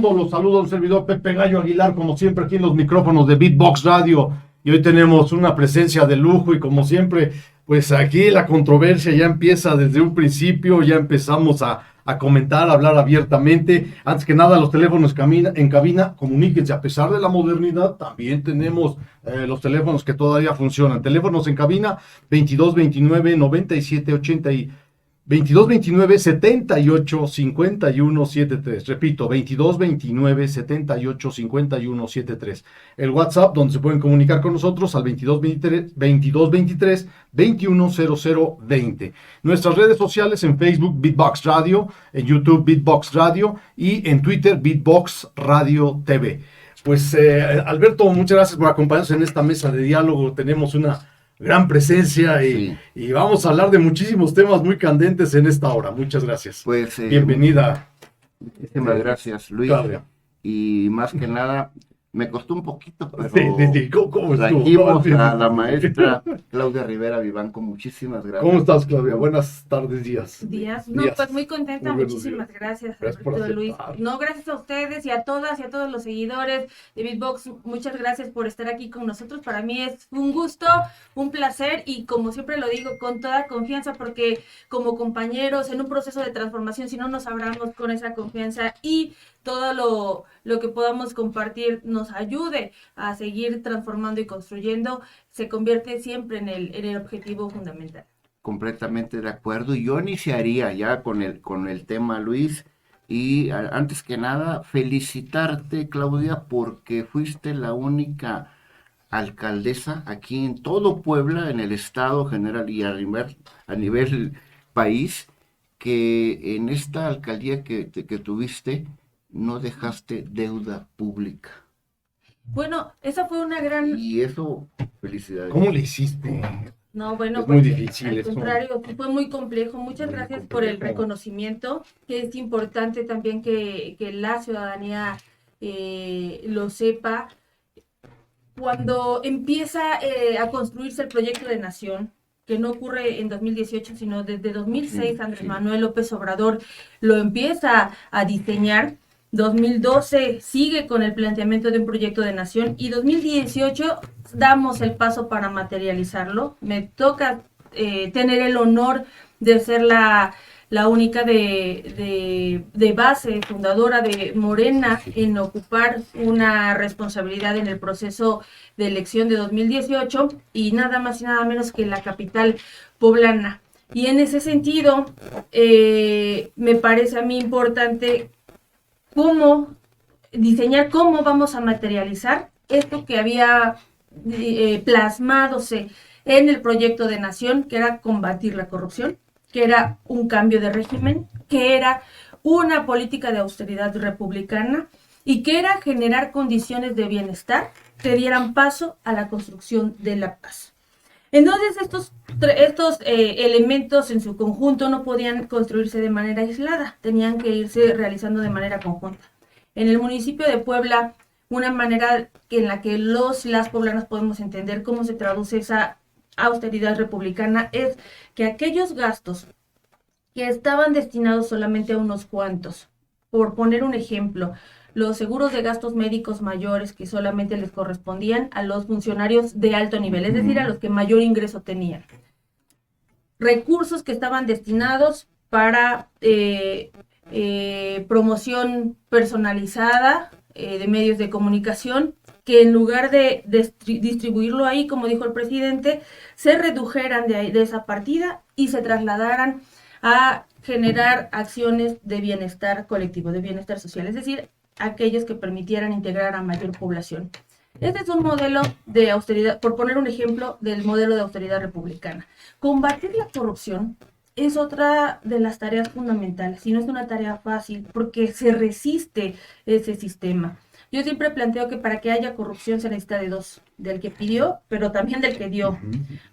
Los saludo a un servidor Pepe Gallo Aguilar, como siempre aquí en los micrófonos de Beatbox Radio, y hoy tenemos una presencia de lujo y como siempre, pues aquí la controversia ya empieza desde un principio, ya empezamos a comentar, a hablar abiertamente. Antes que nada, los teléfonos en cabina, comuníquense, a pesar de la modernidad, también tenemos los teléfonos que todavía funcionan. Teléfonos en cabina 22 29 97 80 22 29 78 51 73. Repito, 22 29 78 51 73. El WhatsApp, donde se pueden comunicar con nosotros al 22 23 21 00 20. Nuestras redes sociales en Facebook, Beatbox Radio, en YouTube, Beatbox Radio, y en Twitter, Beatbox Radio TV. Pues Alberto, muchas gracias por acompañarnos en esta mesa de diálogo. Tenemos una gran presencia Sí. y vamos a hablar de muchísimos temas muy candentes en esta hora. Muchas gracias. Pues Bienvenida. muchísimas gracias, Luis. Claudia. Y más que nada, me costó un poquito, pero Sí. ¿Cómo estuvo? trajimos a la maestra Claudia Rivera Vivanco. Muchísimas gracias. ¿Cómo estás, Claudia? Buenas tardes, Días. No, Días. pues muy contenta, Muy buenos muchísimas días. gracias, Gracias por Alberto, Luis. aceptar. No, gracias a ustedes y a todas y a todos los seguidores de Beatbox. Muchas gracias por estar aquí con nosotros. Para mí es un gusto, un placer y como siempre lo digo, con toda confianza, porque como compañeros en un proceso de transformación, si no nos abramos con esa confianza y todo lo que podamos compartir nos ayude a seguir transformando y construyendo, se convierte siempre en el objetivo fundamental. Completamente de acuerdo. Yo iniciaría ya con el tema, Luis. Y antes que nada, felicitarte, Claudia, porque fuiste la única alcaldesa aquí en todo Puebla, en el estado general y a nivel país, que en esta alcaldía que tuviste no dejaste deuda pública. Bueno, esa fue una gran... Y eso, felicidades. ¿Cómo le hiciste? No, bueno, Es muy pues, difícil al eso. contrario, fue muy complejo. Muchas Muy gracias por el complejo. reconocimiento, que es importante también que la ciudadanía lo sepa. Cuando empieza a construirse el proyecto de nación, que no ocurre en 2018, sino desde 2006, Andrés Sí. Manuel López Obrador lo empieza a diseñar. 2012 sigue con el planteamiento de un proyecto de nación y 2018 damos el paso para materializarlo. Me toca tener el honor de ser la única de base fundadora de Morena en ocupar una responsabilidad en el proceso de elección de 2018 y nada más y nada menos que la capital poblana. Y en ese sentido, me parece a mí importante cómo diseñar, cómo vamos a materializar esto que había plasmadose en el proyecto de nación, que era combatir la corrupción, que era un cambio de régimen, que era una política de austeridad republicana y que era generar condiciones de bienestar que dieran paso a la construcción de la paz. Entonces estos elementos en su conjunto no podían construirse de manera aislada, tenían que irse realizando de manera conjunta. En el municipio de Puebla, una manera en la que las poblanas podemos entender cómo se traduce esa austeridad republicana es que aquellos gastos que estaban destinados solamente a unos cuantos, por poner un ejemplo, los seguros de gastos médicos mayores que solamente les correspondían a los funcionarios de alto nivel, es decir, a los que mayor ingreso tenían. Recursos que estaban destinados para promoción personalizada de medios de comunicación, que en lugar de distribuirlo ahí, como dijo el presidente, se redujeran de esa partida y se trasladaran a generar acciones de bienestar colectivo, de bienestar social, es decir, aquellos que permitieran integrar a mayor población. Este es un modelo de austeridad, por poner un ejemplo del modelo de austeridad republicana. Combatir la corrupción es otra de las tareas fundamentales, y no es una tarea fácil porque se resiste ese sistema. Yo siempre planteo que para que haya corrupción se necesita de dos, del que pidió, pero también del que dio.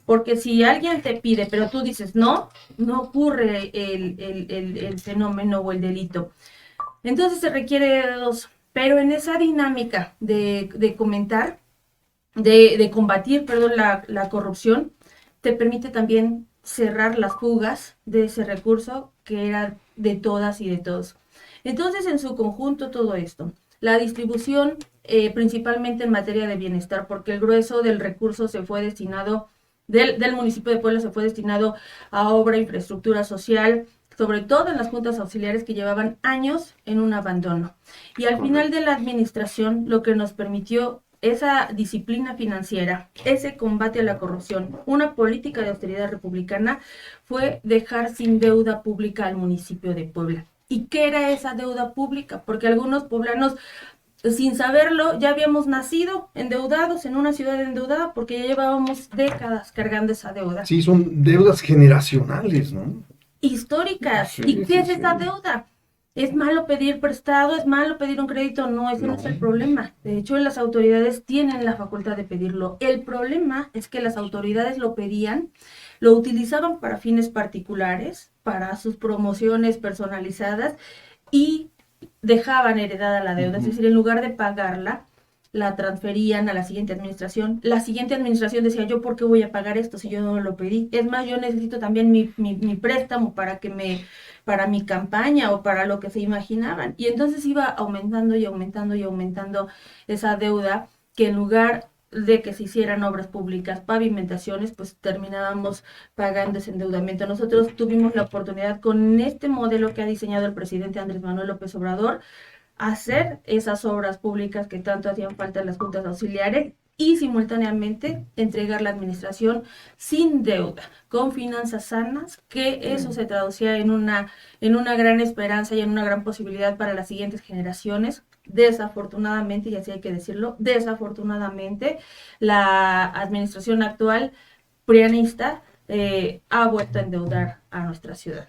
Porque si alguien te pide, pero tú dices no, no ocurre el fenómeno o el delito. Entonces se requiere de dos, pero en esa dinámica de combatir, la corrupción, te permite también cerrar las fugas de ese recurso que era de todas y de todos. Entonces, en su conjunto, todo esto, la distribución principalmente en materia de bienestar, porque el grueso del recurso se fue destinado, del municipio de Puebla se fue destinado a obra, infraestructura social, sobre todo en las juntas auxiliares que llevaban años en un abandono. Y al final de la administración, lo que nos permitió esa disciplina financiera, ese combate a la corrupción, una política de austeridad republicana, fue dejar sin deuda pública al municipio de Puebla. ¿Y qué era esa deuda pública? Porque algunos poblanos, sin saberlo, ya habíamos nacido endeudados en una ciudad endeudada porque ya llevábamos décadas cargando esa deuda. Sí, son deudas generacionales, ¿no? Históricas. Sí, ¿Y qué es sí, esa sí. deuda? ¿Es malo pedir prestado? ¿Es malo pedir un crédito? No, ese no es el problema. De hecho, las autoridades tienen la facultad de pedirlo. El problema es que las autoridades lo pedían, lo utilizaban para fines particulares, para sus promociones personalizadas y dejaban heredada la deuda. Es decir, en lugar de pagarla, la transferían a la siguiente administración. La siguiente administración decía, ¿yo por qué voy a pagar esto si yo no lo pedí? Es más, yo necesito también mi préstamo para mi campaña o para lo que se imaginaban. Y entonces iba aumentando y aumentando y aumentando esa deuda, que en lugar de que se hicieran obras públicas, pavimentaciones, pues terminábamos pagando ese endeudamiento. Nosotros tuvimos la oportunidad con este modelo que ha diseñado el presidente Andrés Manuel López Obrador, hacer esas obras públicas que tanto hacían falta en las juntas auxiliares y simultáneamente entregar la administración sin deuda, con finanzas sanas, que eso se traducía en una gran esperanza y en una gran posibilidad para las siguientes generaciones. Desafortunadamente, y así hay que decirlo, desafortunadamente, la administración actual prianista ha vuelto a endeudar a nuestra ciudad.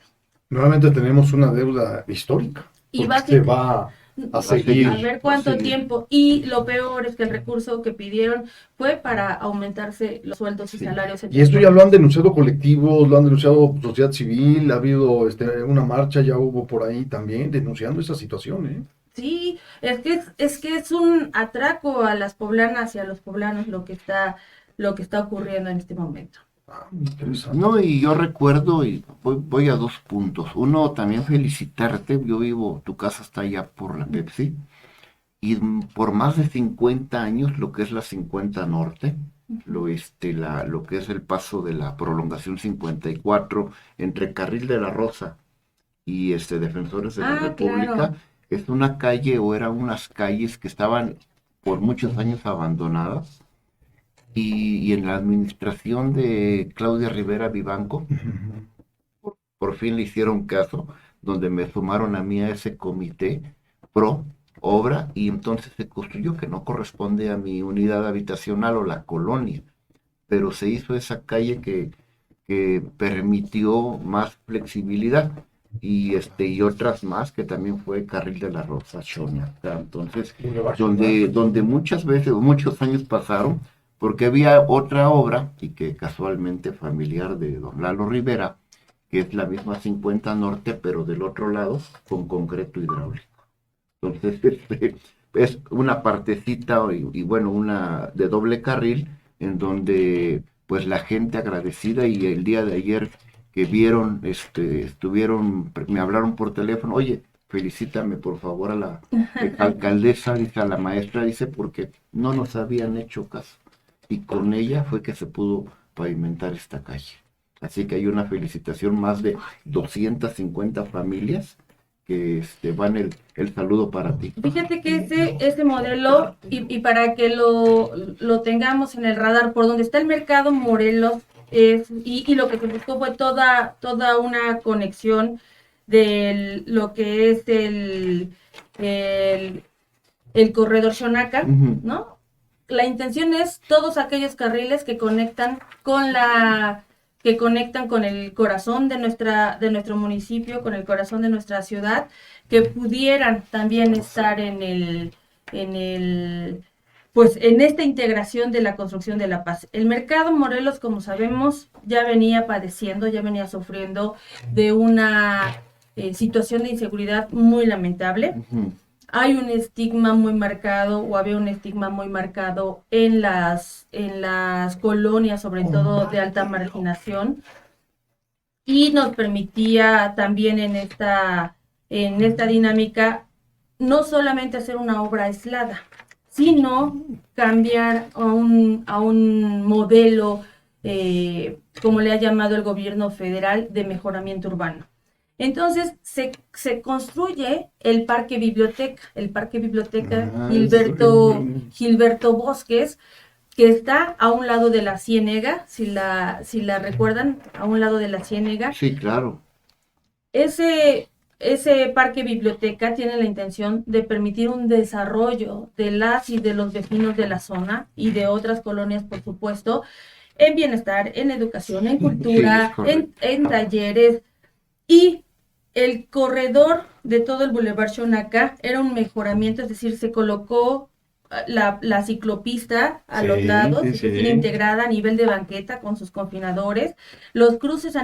Nuevamente tenemos una deuda histórica, Y porque se va a seguir. a ver cuánto tiempo. Y lo peor es que el recurso que pidieron fue para aumentarse los sueldos y salarios. Y esto ya lo han denunciado colectivos, lo han denunciado sociedad civil, ha habido una marcha, ya hubo por ahí también denunciando esa situación, ¿eh? Sí, es que es un atraco a las poblanas y a los poblanos lo que está ocurriendo en este momento. Interesante. No, y yo recuerdo, y voy a dos puntos. Uno, también felicitarte. Yo vivo, tu casa está allá por la Pepsi, y por más de 50 años, lo que es la 50 Norte, lo que es el paso de la prolongación 54 entre Carril de la Rosa y Defensores de la República, Claro. es una calle, o eran unas calles que estaban por muchos años abandonadas. Y en la administración de Claudia Rivera Vivanco, por fin le hicieron caso, donde me sumaron a mí a ese comité pro obra, y entonces se construyó, que no corresponde a mi unidad habitacional o la colonia, pero se hizo esa calle que permitió más flexibilidad, y otras más, que también fue Carril de la Rosa, Xoñaca. Entonces, donde muchas veces, muchos años pasaron, porque había otra obra, y que casualmente familiar de don Lalo Rivera, que es la misma 50 Norte, pero del otro lado, con concreto hidráulico. Entonces, es una partecita, y bueno, una de doble carril, en donde pues la gente agradecida, y el día de ayer que vieron, me hablaron por teléfono, oye, felicítame por favor a la alcaldesa, dice, a la maestra, dice, porque no nos habían hecho caso, y con ella fue que se pudo pavimentar esta calle. Así que hay una felicitación, más de 250 familias que van el saludo para ti. Fíjate que ese modelo, y para que lo tengamos en el radar, por donde está el mercado Morelos, y lo que se buscó fue toda una conexión de lo que es el corredor Xonaca, ¿no? La intención es todos aquellos carriles que conectan con el corazón de nuestro municipio, con el corazón de nuestra ciudad, que pudieran también estar pues en esta integración de la construcción de la paz. El mercado Morelos, como sabemos, ya venía padeciendo, ya venía sufriendo de una situación de inseguridad muy lamentable. Hay un estigma muy marcado, o había un estigma muy marcado en las colonias, sobre todo de alta marginación, y nos permitía también en esta en esta dinámica no solamente hacer una obra aislada, sino cambiar a un modelo, como le ha llamado el gobierno federal, de mejoramiento urbano. Entonces se construye el Parque Biblioteca Gilberto Bosques, que está a un lado de la Ciénega, si la recuerdan, a un lado de la Ciénega. Sí, claro. Ese parque biblioteca tiene la intención de permitir un desarrollo de las y de los vecinos de la zona y de otras colonias, por supuesto, en bienestar, en educación, en cultura, en talleres. Y el corredor de todo el Boulevard Xonaca era un mejoramiento, es decir, se colocó la ciclopista a los lados, integrada a nivel de banqueta con sus confinadores, los cruces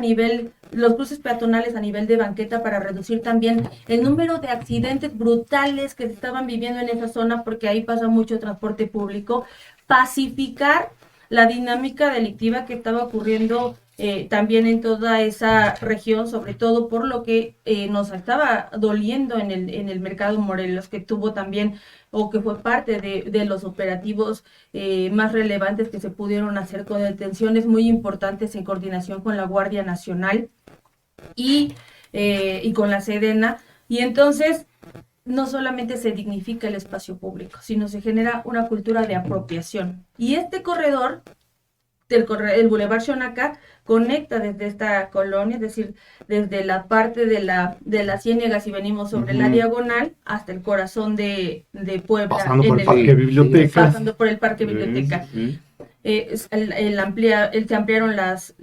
peatonales a nivel de banqueta para reducir también el número de accidentes brutales que se estaban viviendo en esa zona, porque ahí pasa mucho transporte público, pacificar la dinámica delictiva que estaba ocurriendo también en toda esa región, sobre todo por lo que nos estaba doliendo en el mercado Morelos, que tuvo también, o que fue parte de los operativos más relevantes que se pudieron hacer, con detenciones muy importantes en coordinación con la Guardia Nacional y con la Sedena. Y entonces no solamente se dignifica el espacio público, sino se genera una cultura de apropiación. Y este corredor, el Boulevard Xonaca, conecta desde esta colonia, es decir, desde la parte de la Ciénega, si venimos sobre la diagonal, hasta el corazón de Puebla. Pasando por el Parque Biblioteca. Pasando por el Parque Biblioteca. Se ampliaron las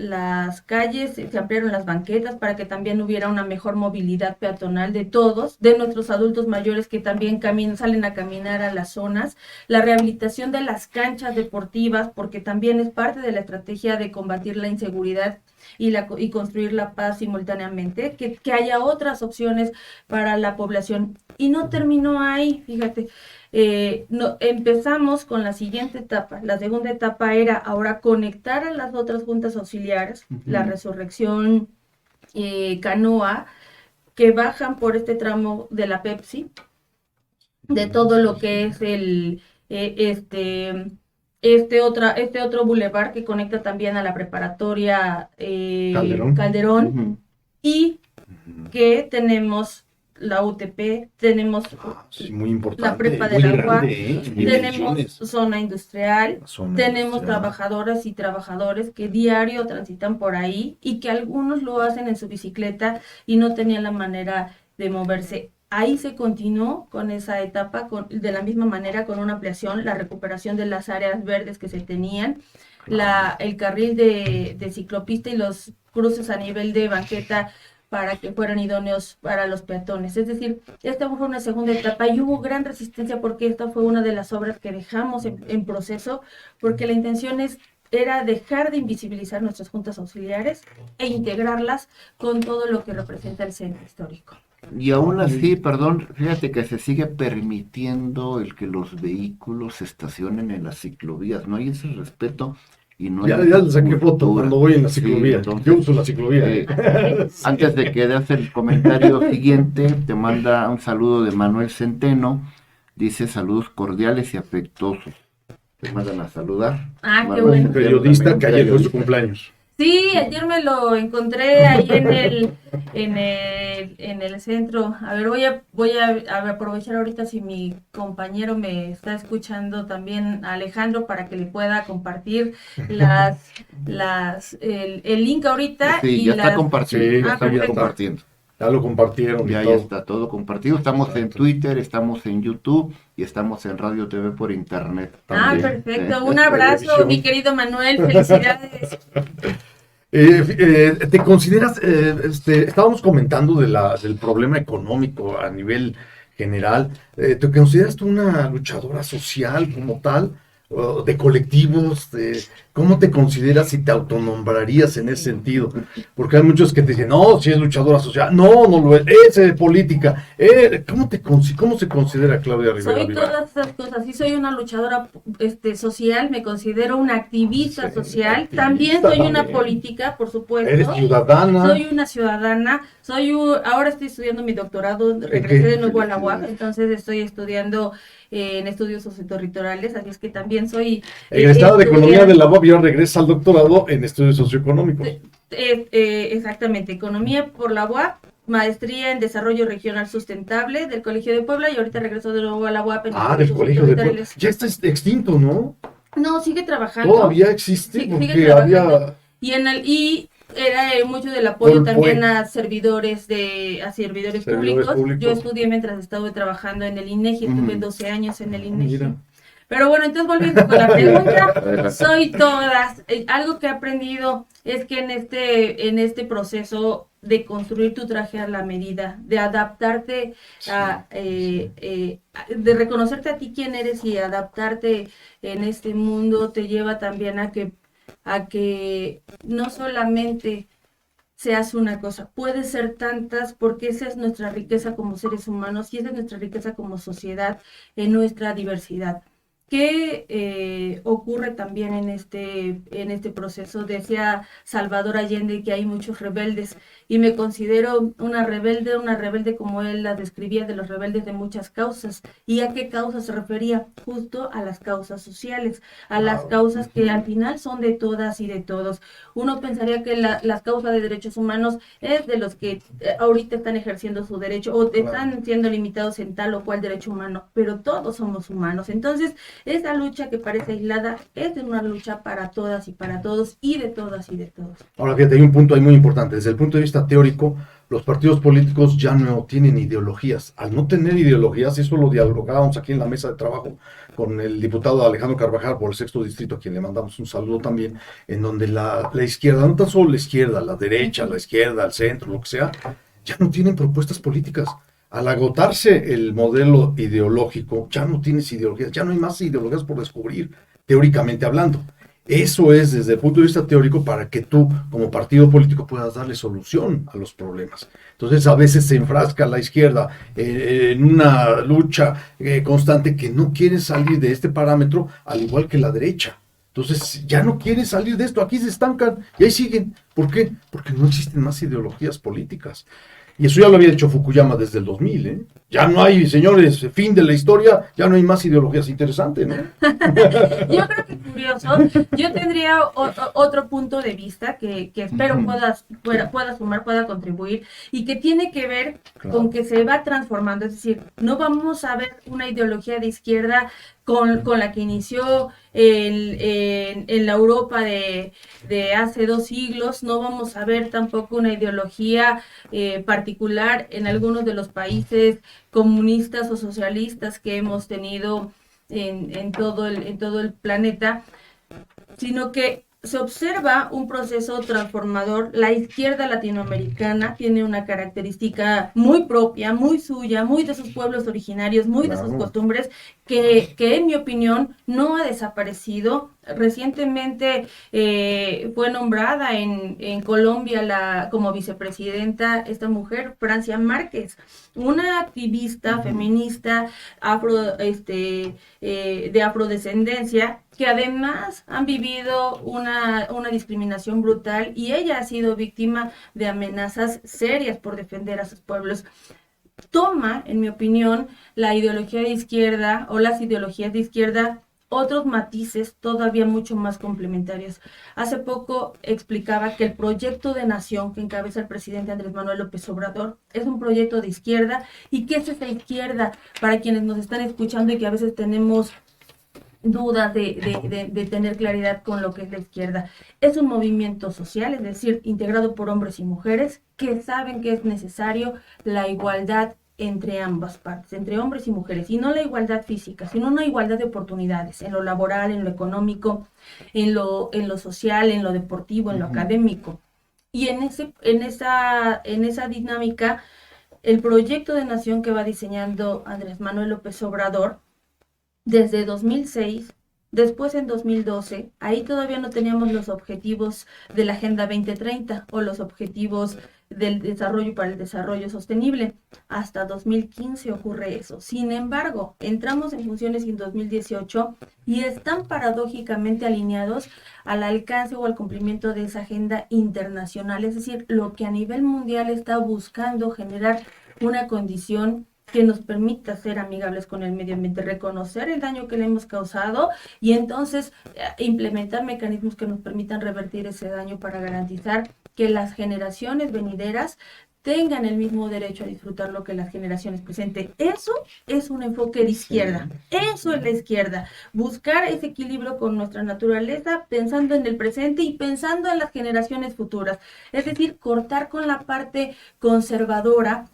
calles, se ampliaron las banquetas para que también hubiera una mejor movilidad peatonal de todos, de nuestros adultos mayores que también salen a caminar a las zonas, la rehabilitación de las canchas deportivas, porque también es parte de la estrategia de combatir la inseguridad y construir la paz simultáneamente, que haya otras opciones para la población. Y no terminó ahí, fíjate. Empezamos con la siguiente etapa. La segunda etapa era ahora conectar a las otras juntas auxiliares, la Resurrección, Canoa, que bajan por este tramo de la Pepsi, de todo lo que es este otro bulevar que conecta también a la preparatoria Calderón. Y que tenemos la UTP, tenemos muy importante, la prepa de la UAC, tenemos zona industrial, tenemos trabajadoras y trabajadores que diario transitan por ahí y que algunos lo hacen en su bicicleta y no tenían la manera de moverse. Ahí se continuó con esa etapa, de la misma manera, con una ampliación, la recuperación de las áreas verdes que se tenían, el carril de ciclopista y los cruces a nivel de banqueta para que fueran idóneos para los peatones. Es decir, esta fue una segunda etapa y hubo gran resistencia porque esta fue una de las obras que dejamos en proceso, porque la intención era dejar de invisibilizar nuestras juntas auxiliares e integrarlas con todo lo que representa el centro histórico. Y aún así, perdón, fíjate que se sigue permitiendo el que los vehículos se estacionen en las ciclovías. No hay ese respeto y no hay ya le saqué foto cuando voy en la ciclovía. Sí, entonces, yo uso la ciclovía. Antes de que des el comentario siguiente, te manda un saludo de Manuel Centeno. Dice saludos cordiales y afectuosos. Te mandan a saludar. Qué bueno. Un periodista que ayer fue su cumpleaños. Sí, ayer me lo encontré ahí en el centro. A ver, voy a aprovechar ahorita si mi compañero me está escuchando también, Alejandro, para que le pueda compartir el link ahorita. Sí, ya está compartido. Sí, ya está compartiendo. Ya lo compartieron. Ya está todo compartido. Estamos en Twitter, estamos en YouTube y estamos en Radio TV por internet también. Perfecto. Un abrazo, mi querido Manuel. Felicidades. ¿Te consideras, estábamos comentando del problema económico a nivel general, ¿te consideras tú una luchadora social como tal? de colectivos, ¿cómo te consideras y te autonombrarías en ese sentido? Porque hay muchos que te dicen, no, si es luchadora social, no, no lo es de política. ¿Cómo se considera Claudia Rivera Soy Vivar? todas esas cosas. Sí, soy una luchadora social, me considero una activista Sí, social. activista También soy una también. política, por supuesto. Eres ciudadana. Soy una ciudadana. Ahora estoy estudiando mi doctorado, regresé qué? de nuevo a la UAP, entonces estoy estudiando en estudios socioterritoriales, así es que también soy Egresada de Economía de la estudiante. UAP, ya regresa al doctorado en estudios socioeconómicos. Exactamente, Economía por la UAP, maestría en Desarrollo Regional Sustentable del Colegio de Puebla y ahorita regreso de nuevo a la UAP en Ah, del estudios Colegio de Puebla. socioterritoriales. Ya está extinto, ¿no? No, sigue trabajando. Todavía existe Sigue porque trabajando. había... Y era mucho del Por apoyo el también PUE. a servidores Servidores públicos. Yo públicos. estudié mientras estuve trabajando en el INEGI, estuve 12 años en el INEGI. Mira. Pero bueno, entonces volviendo con la pregunta, soy todas. Algo que he aprendido es que en este proceso de construir tu traje a la medida, de adaptarte de reconocerte a ti quién eres y adaptarte en este mundo, te lleva también a que no solamente seas una cosa, puede ser tantas, porque esa es nuestra riqueza como seres humanos y esa es nuestra riqueza como sociedad en nuestra diversidad. ¿Qué ocurre también en este proceso? Decía Salvador Allende que hay muchos rebeldes y me considero una rebelde como él la describía, de los rebeldes de muchas causas. ¿Y a qué causas se refería? Justo a las causas sociales, a las causas que al final son de todas y de todos. Uno pensaría que las causas de derechos humanos es de los que ahorita están ejerciendo su derecho o están siendo limitados en tal o cual derecho humano, pero todos somos humanos. Entonces, esa lucha que parece aislada es una lucha para todas y para todos y de todas y de todos. Ahora fíjate, hay un punto ahí muy importante. Desde el punto de vista teórico, los partidos políticos ya no tienen ideologías. Al no tener ideologías, eso lo dialogábamos aquí en la mesa de trabajo con el diputado Alejandro Carvajal por el 6º distrito, a quien le mandamos un saludo también, en donde la izquierda, no tan solo la izquierda, la derecha, la izquierda, el centro, lo que sea, ya no tienen propuestas políticas. Al agotarse el modelo ideológico, ya no tienes ideologías, ya no hay más ideologías por descubrir, teóricamente hablando. Eso es desde el punto de vista teórico para que tú, como partido político, puedas darle solución a los problemas. Entonces, a veces se enfrasca la izquierda en una lucha constante que no quiere salir de este parámetro, al igual que la derecha. Entonces, ya no quieren salir de esto, aquí se estancan y ahí siguen. ¿Por qué? Porque no existen más ideologías políticas. Y eso ya lo había dicho Fukuyama desde el 2000, ¿eh? Ya no hay, señores, fin de la historia, ya no hay más ideologías. Interesantes, ¿no? Yo creo que curioso. Yo tendría otro punto de vista que espero pueda sumar, pueda contribuir y que tiene que ver con que se va transformando. Es decir, no vamos a ver una ideología de izquierda con la que inició en la Europa de hace 2 siglos. No vamos a ver tampoco una ideología particular en algunos de los países comunistas o socialistas que hemos tenido en todo el planeta, sino que se observa un proceso transformador. La izquierda latinoamericana tiene una característica muy propia, muy suya, muy de sus pueblos originarios, muy de sus costumbres, que en mi opinión no ha desaparecido. Recientemente fue nombrada en Colombia como vicepresidenta esta mujer, Francia Márquez, una activista feminista de afrodescendencia, que además han vivido una discriminación brutal y ella ha sido víctima de amenazas serias por defender a sus pueblos. Toma, en mi opinión, la ideología de izquierda o las ideologías de izquierda otros matices todavía mucho más complementarios. Hace poco explicaba que el proyecto de nación que encabeza el presidente Andrés Manuel López Obrador es un proyecto de izquierda. ¿Y qué es esa izquierda? Para quienes nos están escuchando y que a veces tenemos dudas de tener claridad con lo que es la izquierda. Es un movimiento social, es decir, integrado por hombres y mujeres que saben que es necesario la igualdad entre ambas partes, entre hombres y mujeres, y no la igualdad física, sino una igualdad de oportunidades en lo laboral, en lo económico, en lo social, en lo deportivo, en lo académico. Y en esa dinámica, el proyecto de nación que va diseñando Andrés Manuel López Obrador desde 2006 Después, en 2012, ahí todavía no teníamos los objetivos de la Agenda 2030 o los objetivos del desarrollo para el desarrollo sostenible. Hasta 2015 ocurre eso. Sin embargo, entramos en funciones en 2018 y están paradójicamente alineados al alcance o al cumplimiento de esa agenda internacional, es decir, lo que a nivel mundial está buscando generar una condición que nos permita ser amigables con el medio ambiente, reconocer el daño que le hemos causado y entonces implementar mecanismos que nos permitan revertir ese daño para garantizar que las generaciones venideras tengan el mismo derecho a disfrutar lo que las generaciones presentes. Eso es un enfoque de izquierda. Eso es la izquierda. Buscar ese equilibrio con nuestra naturaleza, pensando en el presente y pensando en las generaciones futuras. Es decir, cortar con la parte conservadora,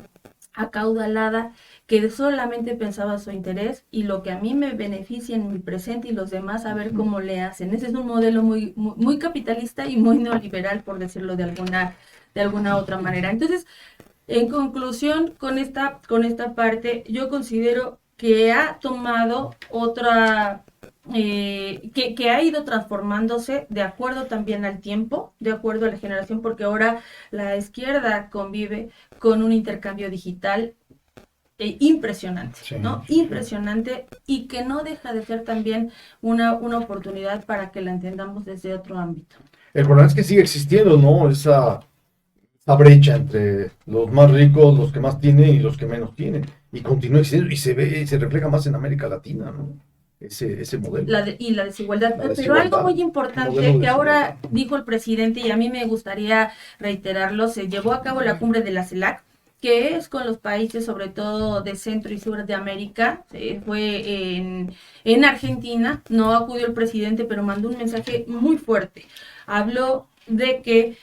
acaudalada, que solamente pensaba su interés y lo que a mí me beneficia en mi presente y los demás a ver cómo le hacen. Ese es un modelo muy capitalista y muy neoliberal, por decirlo de alguna otra manera. Entonces, en conclusión, con esta parte, yo considero que ha tomado otra, que ha ido transformándose de acuerdo también al tiempo, de acuerdo a la generación, porque ahora la izquierda convive con un intercambio digital impresionante, Sí, ¿no? sí. Impresionante y que no deja de ser también una oportunidad para que la entendamos desde otro ámbito. El problema es que sigue existiendo, ¿no? Esa brecha entre los más ricos, los que más tienen y los que menos tienen. Y continúa existiendo y se ve, se refleja más en América Latina, ¿no? Ese modelo. Y la desigualdad. La Pero desigualdad. algo muy Modelo importante de que ahora desigualdad. dijo el presidente, y a mí me gustaría reiterarlo, se llevó a cabo la cumbre de la CELAC, que es con los países sobre todo de Centro y Sur de América. Fue en Argentina, no acudió el presidente, pero mandó un mensaje muy fuerte. Habló de que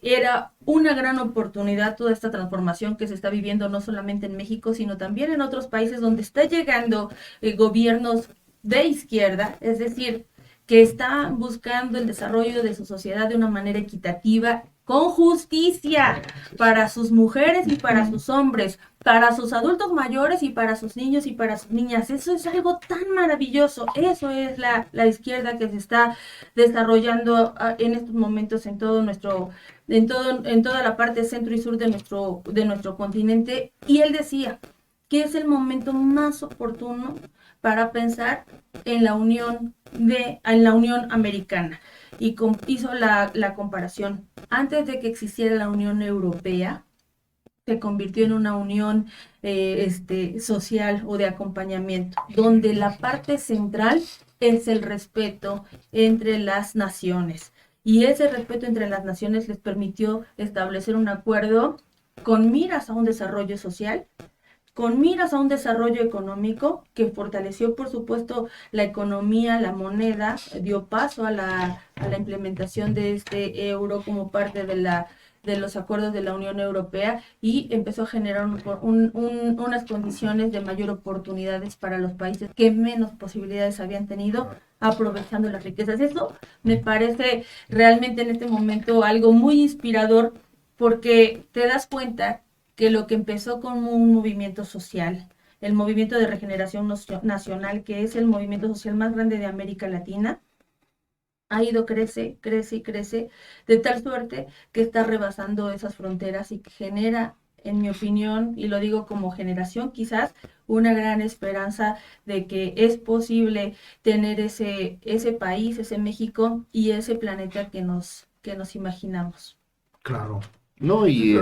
era una gran oportunidad toda esta transformación que se está viviendo no solamente en México, sino también en otros países donde está llegando gobiernos de izquierda, es decir, que están buscando el desarrollo de su sociedad de una manera equitativa, con justicia, para sus mujeres y para sus hombres, para sus adultos mayores y para sus niños y para sus niñas. Eso es algo tan maravilloso. Eso es la izquierda que se está desarrollando en estos momentos en todo en toda la parte centro y sur de nuestro continente. Y él decía que es el momento más oportuno para pensar en la unión americana y hizo la comparación. Antes de que existiera la Unión Europea, se convirtió en una unión social o de acompañamiento, donde la parte central es el respeto entre las naciones. Y ese respeto entre las naciones les permitió establecer un acuerdo con miras a un desarrollo social, con miras a un desarrollo económico que fortaleció, por supuesto, la economía, la moneda, dio paso a la implementación de este euro como parte de los acuerdos de la Unión Europea y empezó a generar unas condiciones de mayor oportunidades para los países que menos posibilidades habían tenido aprovechando las riquezas. Eso me parece realmente en este momento algo muy inspirador porque te das cuenta que lo que empezó con un movimiento social, el movimiento de regeneración nacional, que es el movimiento social más grande de América Latina, ha ido crece y crece, de tal suerte que está rebasando esas fronteras y que genera, en mi opinión, y lo digo como generación quizás, una gran esperanza de que es posible tener ese país, ese México y ese planeta que nos imaginamos. Claro. No, y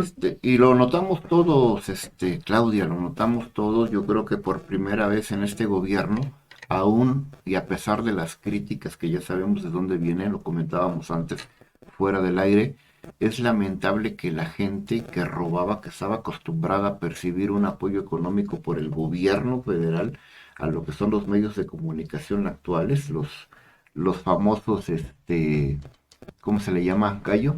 lo notamos todos, Claudia, lo notamos todos, yo creo que por primera vez en este gobierno, aún y a pesar de las críticas que ya sabemos de dónde vienen, lo comentábamos antes fuera del aire, es lamentable que la gente que robaba, que estaba acostumbrada a percibir un apoyo económico por el gobierno federal a lo que son los medios de comunicación actuales, los famosos, ¿cómo se le llama? Gallo.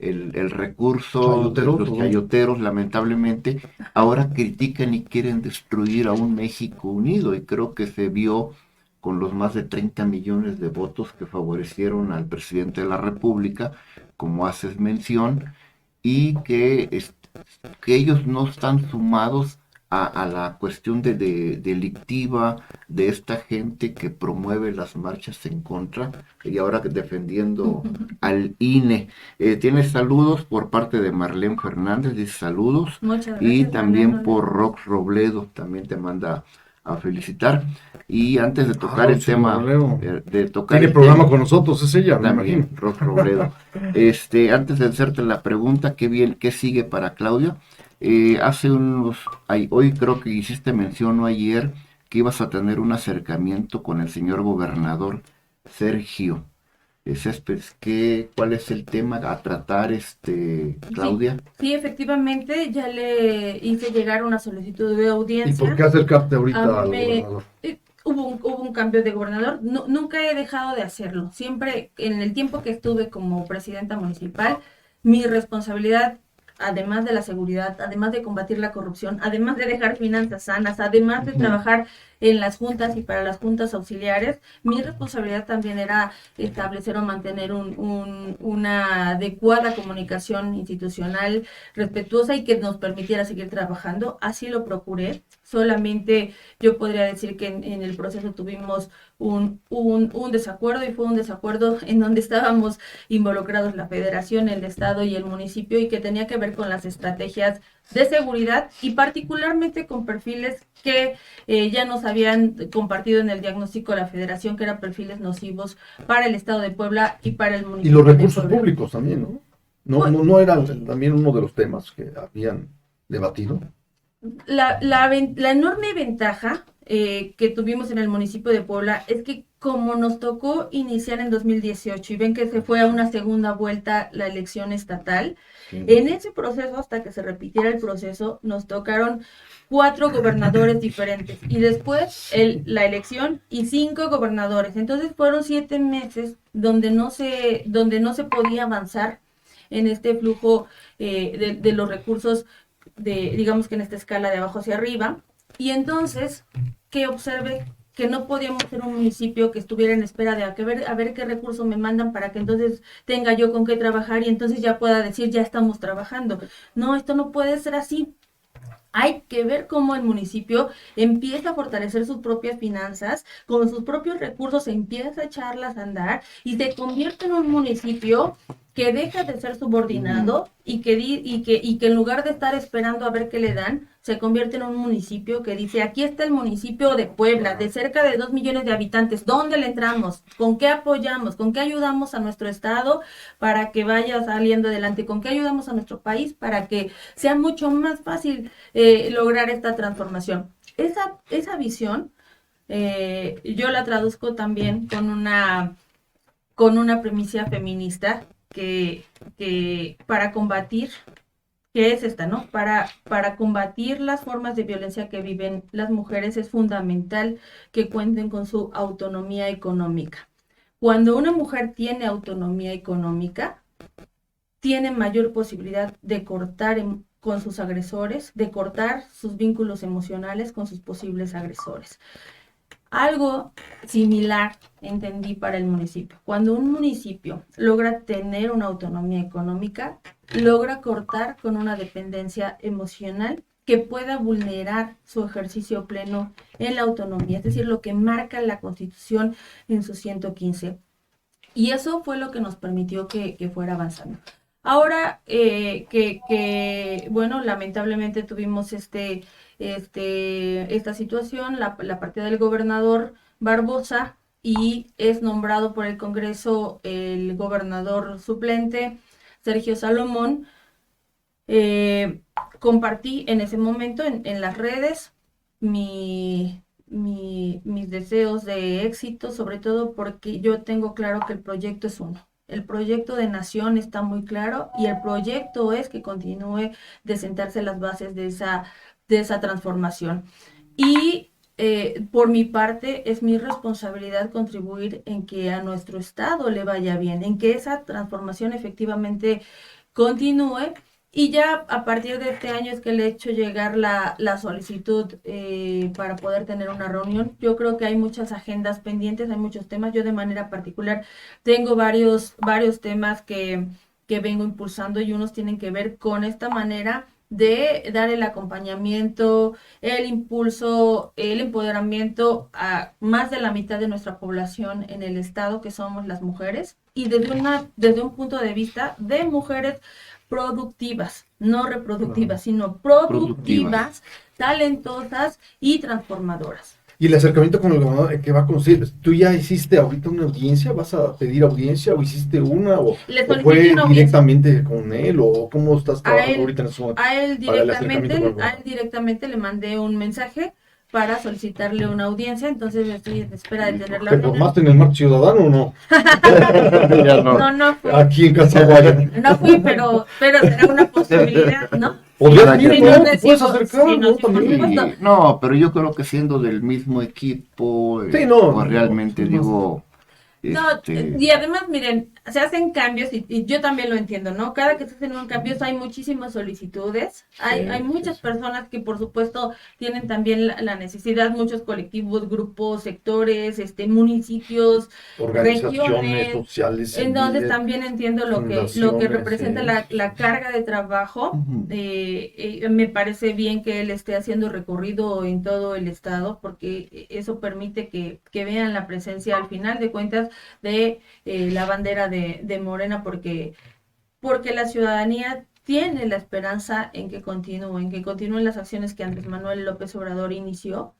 El recurso de Chayoteros, los ¿no? chayoteros, lamentablemente, ahora critican y quieren destruir a un México unido, y creo que se vio con los más de 30 millones de votos que favorecieron al presidente de la República, como haces mención, y que ellos no están sumados a la cuestión delictiva de esta gente que promueve las marchas en contra y ahora defendiendo al INE. Tienes saludos por parte de Marlene Fernández, dice saludos, Muchas y gracias, también Marlene. por Rox Robledo, también te manda a felicitar. Y antes de tocar el sí, tema, Robledo. de tocar Tiene el programa tema, con nosotros, es ella, me también, imagino. Rox Robledo. Antes de hacerte la pregunta, ¿qué sigue para Claudia? Hoy creo que hiciste mención o ayer que ibas a tener un acercamiento con el señor gobernador Sergio Céspedes. ¿Cuál es el tema a tratar, Claudia? Sí, efectivamente, ya le hice llegar una solicitud de ¿Y audiencia. por qué acercarte ahorita Ah, al gobernador? hubo un cambio de gobernador. Nunca he dejado de hacerlo. Siempre, en el tiempo que estuve como presidenta municipal, mi responsabilidad, además de la seguridad, además de combatir la corrupción, además de dejar finanzas sanas, además de trabajar en las juntas y para las juntas auxiliares, mi responsabilidad también era establecer o mantener una adecuada comunicación institucional respetuosa y que nos permitiera seguir trabajando. Así lo procuré. Solamente yo podría decir que en el proceso tuvimos un desacuerdo, y fue un desacuerdo en donde estábamos involucrados la federación, el estado y el municipio, y que tenía que ver con las estrategias de seguridad y particularmente con perfiles que ya nos habían compartido en el diagnóstico la federación, que eran perfiles nocivos para el estado de Puebla y para el municipio. Y los recursos de Puebla. públicos también, ¿no? No era también uno de los temas que habían debatido. La enorme ventaja que tuvimos en el municipio de Puebla es que como nos tocó iniciar en 2018 y ven que se fue a una segunda vuelta la elección estatal, en ese proceso, hasta que se repitiera el proceso, nos tocaron 4 gobernadores diferentes y después la elección y 5 gobernadores. Entonces fueron 7 meses donde no se podía avanzar en este flujo de los recursos, digamos que en esta escala de abajo hacia arriba. Y entonces, que observe que no podíamos ser un municipio que estuviera en espera de a ver qué recursos me mandan para que entonces tenga yo con qué trabajar y entonces ya pueda decir, ya estamos trabajando. No, esto no puede ser así. Hay que ver cómo el municipio empieza a fortalecer sus propias finanzas, con sus propios recursos empieza a echarlas a andar y se convierte en un municipio que deja de ser subordinado y que en lugar de estar esperando a ver qué le dan, se convierte en un municipio que dice, aquí está el municipio de Puebla, de cerca de 2 millones de habitantes, ¿dónde le entramos? ¿Con qué apoyamos? ¿Con qué ayudamos a nuestro estado para que vaya saliendo adelante? ¿Con qué ayudamos a nuestro país para que sea mucho más fácil lograr esta transformación? Esa visión yo la traduzco también con una premisa feminista que para combatir, que es esta, ¿no? Para combatir las formas de violencia que viven las mujeres es fundamental que cuenten con su autonomía económica. Cuando una mujer tiene autonomía económica, tiene mayor posibilidad de cortar con sus agresores, de cortar sus vínculos emocionales con sus posibles agresores. Algo similar entendí para el municipio. Cuando un municipio logra tener una autonomía económica, logra cortar con una dependencia emocional que pueda vulnerar su ejercicio pleno en la autonomía, es decir, lo que marca la Constitución en su 115. Y eso fue lo que nos permitió que fuera avanzando. Ahora bueno, lamentablemente tuvimos esta situación, la partida del gobernador Barbosa, y es nombrado por el Congreso el gobernador suplente Sergio Salomón. Compartí en ese momento en las redes mis deseos de éxito, sobre todo porque yo tengo claro que el proyecto es uno. El proyecto de nación está muy claro y el proyecto es que continúe de sentarse las bases de esa transformación. Y por mi parte es mi responsabilidad contribuir en que a nuestro estado le vaya bien, en que esa transformación efectivamente continúe. Y ya a partir de este año es que le he hecho llegar la solicitud para poder tener una reunión. Yo creo que hay muchas agendas pendientes, hay muchos temas. Yo de manera particular tengo varios temas que vengo impulsando y unos tienen que ver con esta manera de dar el acompañamiento, el impulso, el empoderamiento a más de la mitad de nuestra población en el estado, que somos las mujeres, y desde un punto de vista de mujeres productivas, no reproductivas, sino productivas, talentosas y transformadoras. Y el acercamiento con el gobernador que va a conseguir, ¿tú ya hiciste ahorita una audiencia? ¿Vas a pedir audiencia o hiciste una? ¿O fue directamente con él? ¿O cómo estás trabajando ahorita en eso? A él directamente le mandé un mensaje para solicitarle una audiencia, entonces estoy en espera de tener la ¿Te formaste en el Marco Ciudadano o no? No fui. Aquí en Casaguaya. No fui, pero será una posibilidad, ¿no? ¿Podrías ir, Sí, no? no, ¿Te puedes acercar? sí, ¿no? sí, por También. supuesto. No, pero yo creo que siendo del mismo equipo, Sí, no, pues realmente no, digo, No, este, y además, miren, se hacen cambios y yo también lo entiendo, ¿no? Cada que se hacen un cambio hay muchísimas solicitudes, hay muchas personas que por supuesto tienen también la necesidad, muchos colectivos, grupos, sectores, municipios, Organizaciones regiones, sociales, entonces civiles, también entiendo lo que fundaciones, representa la carga de trabajo. Me parece bien que él esté haciendo recorrido en todo el estado, porque eso permite que vean la presencia al final de cuentas de la bandera de Morena, porque la ciudadanía tiene la esperanza en que continúen las acciones que Andrés Manuel López Obrador inició,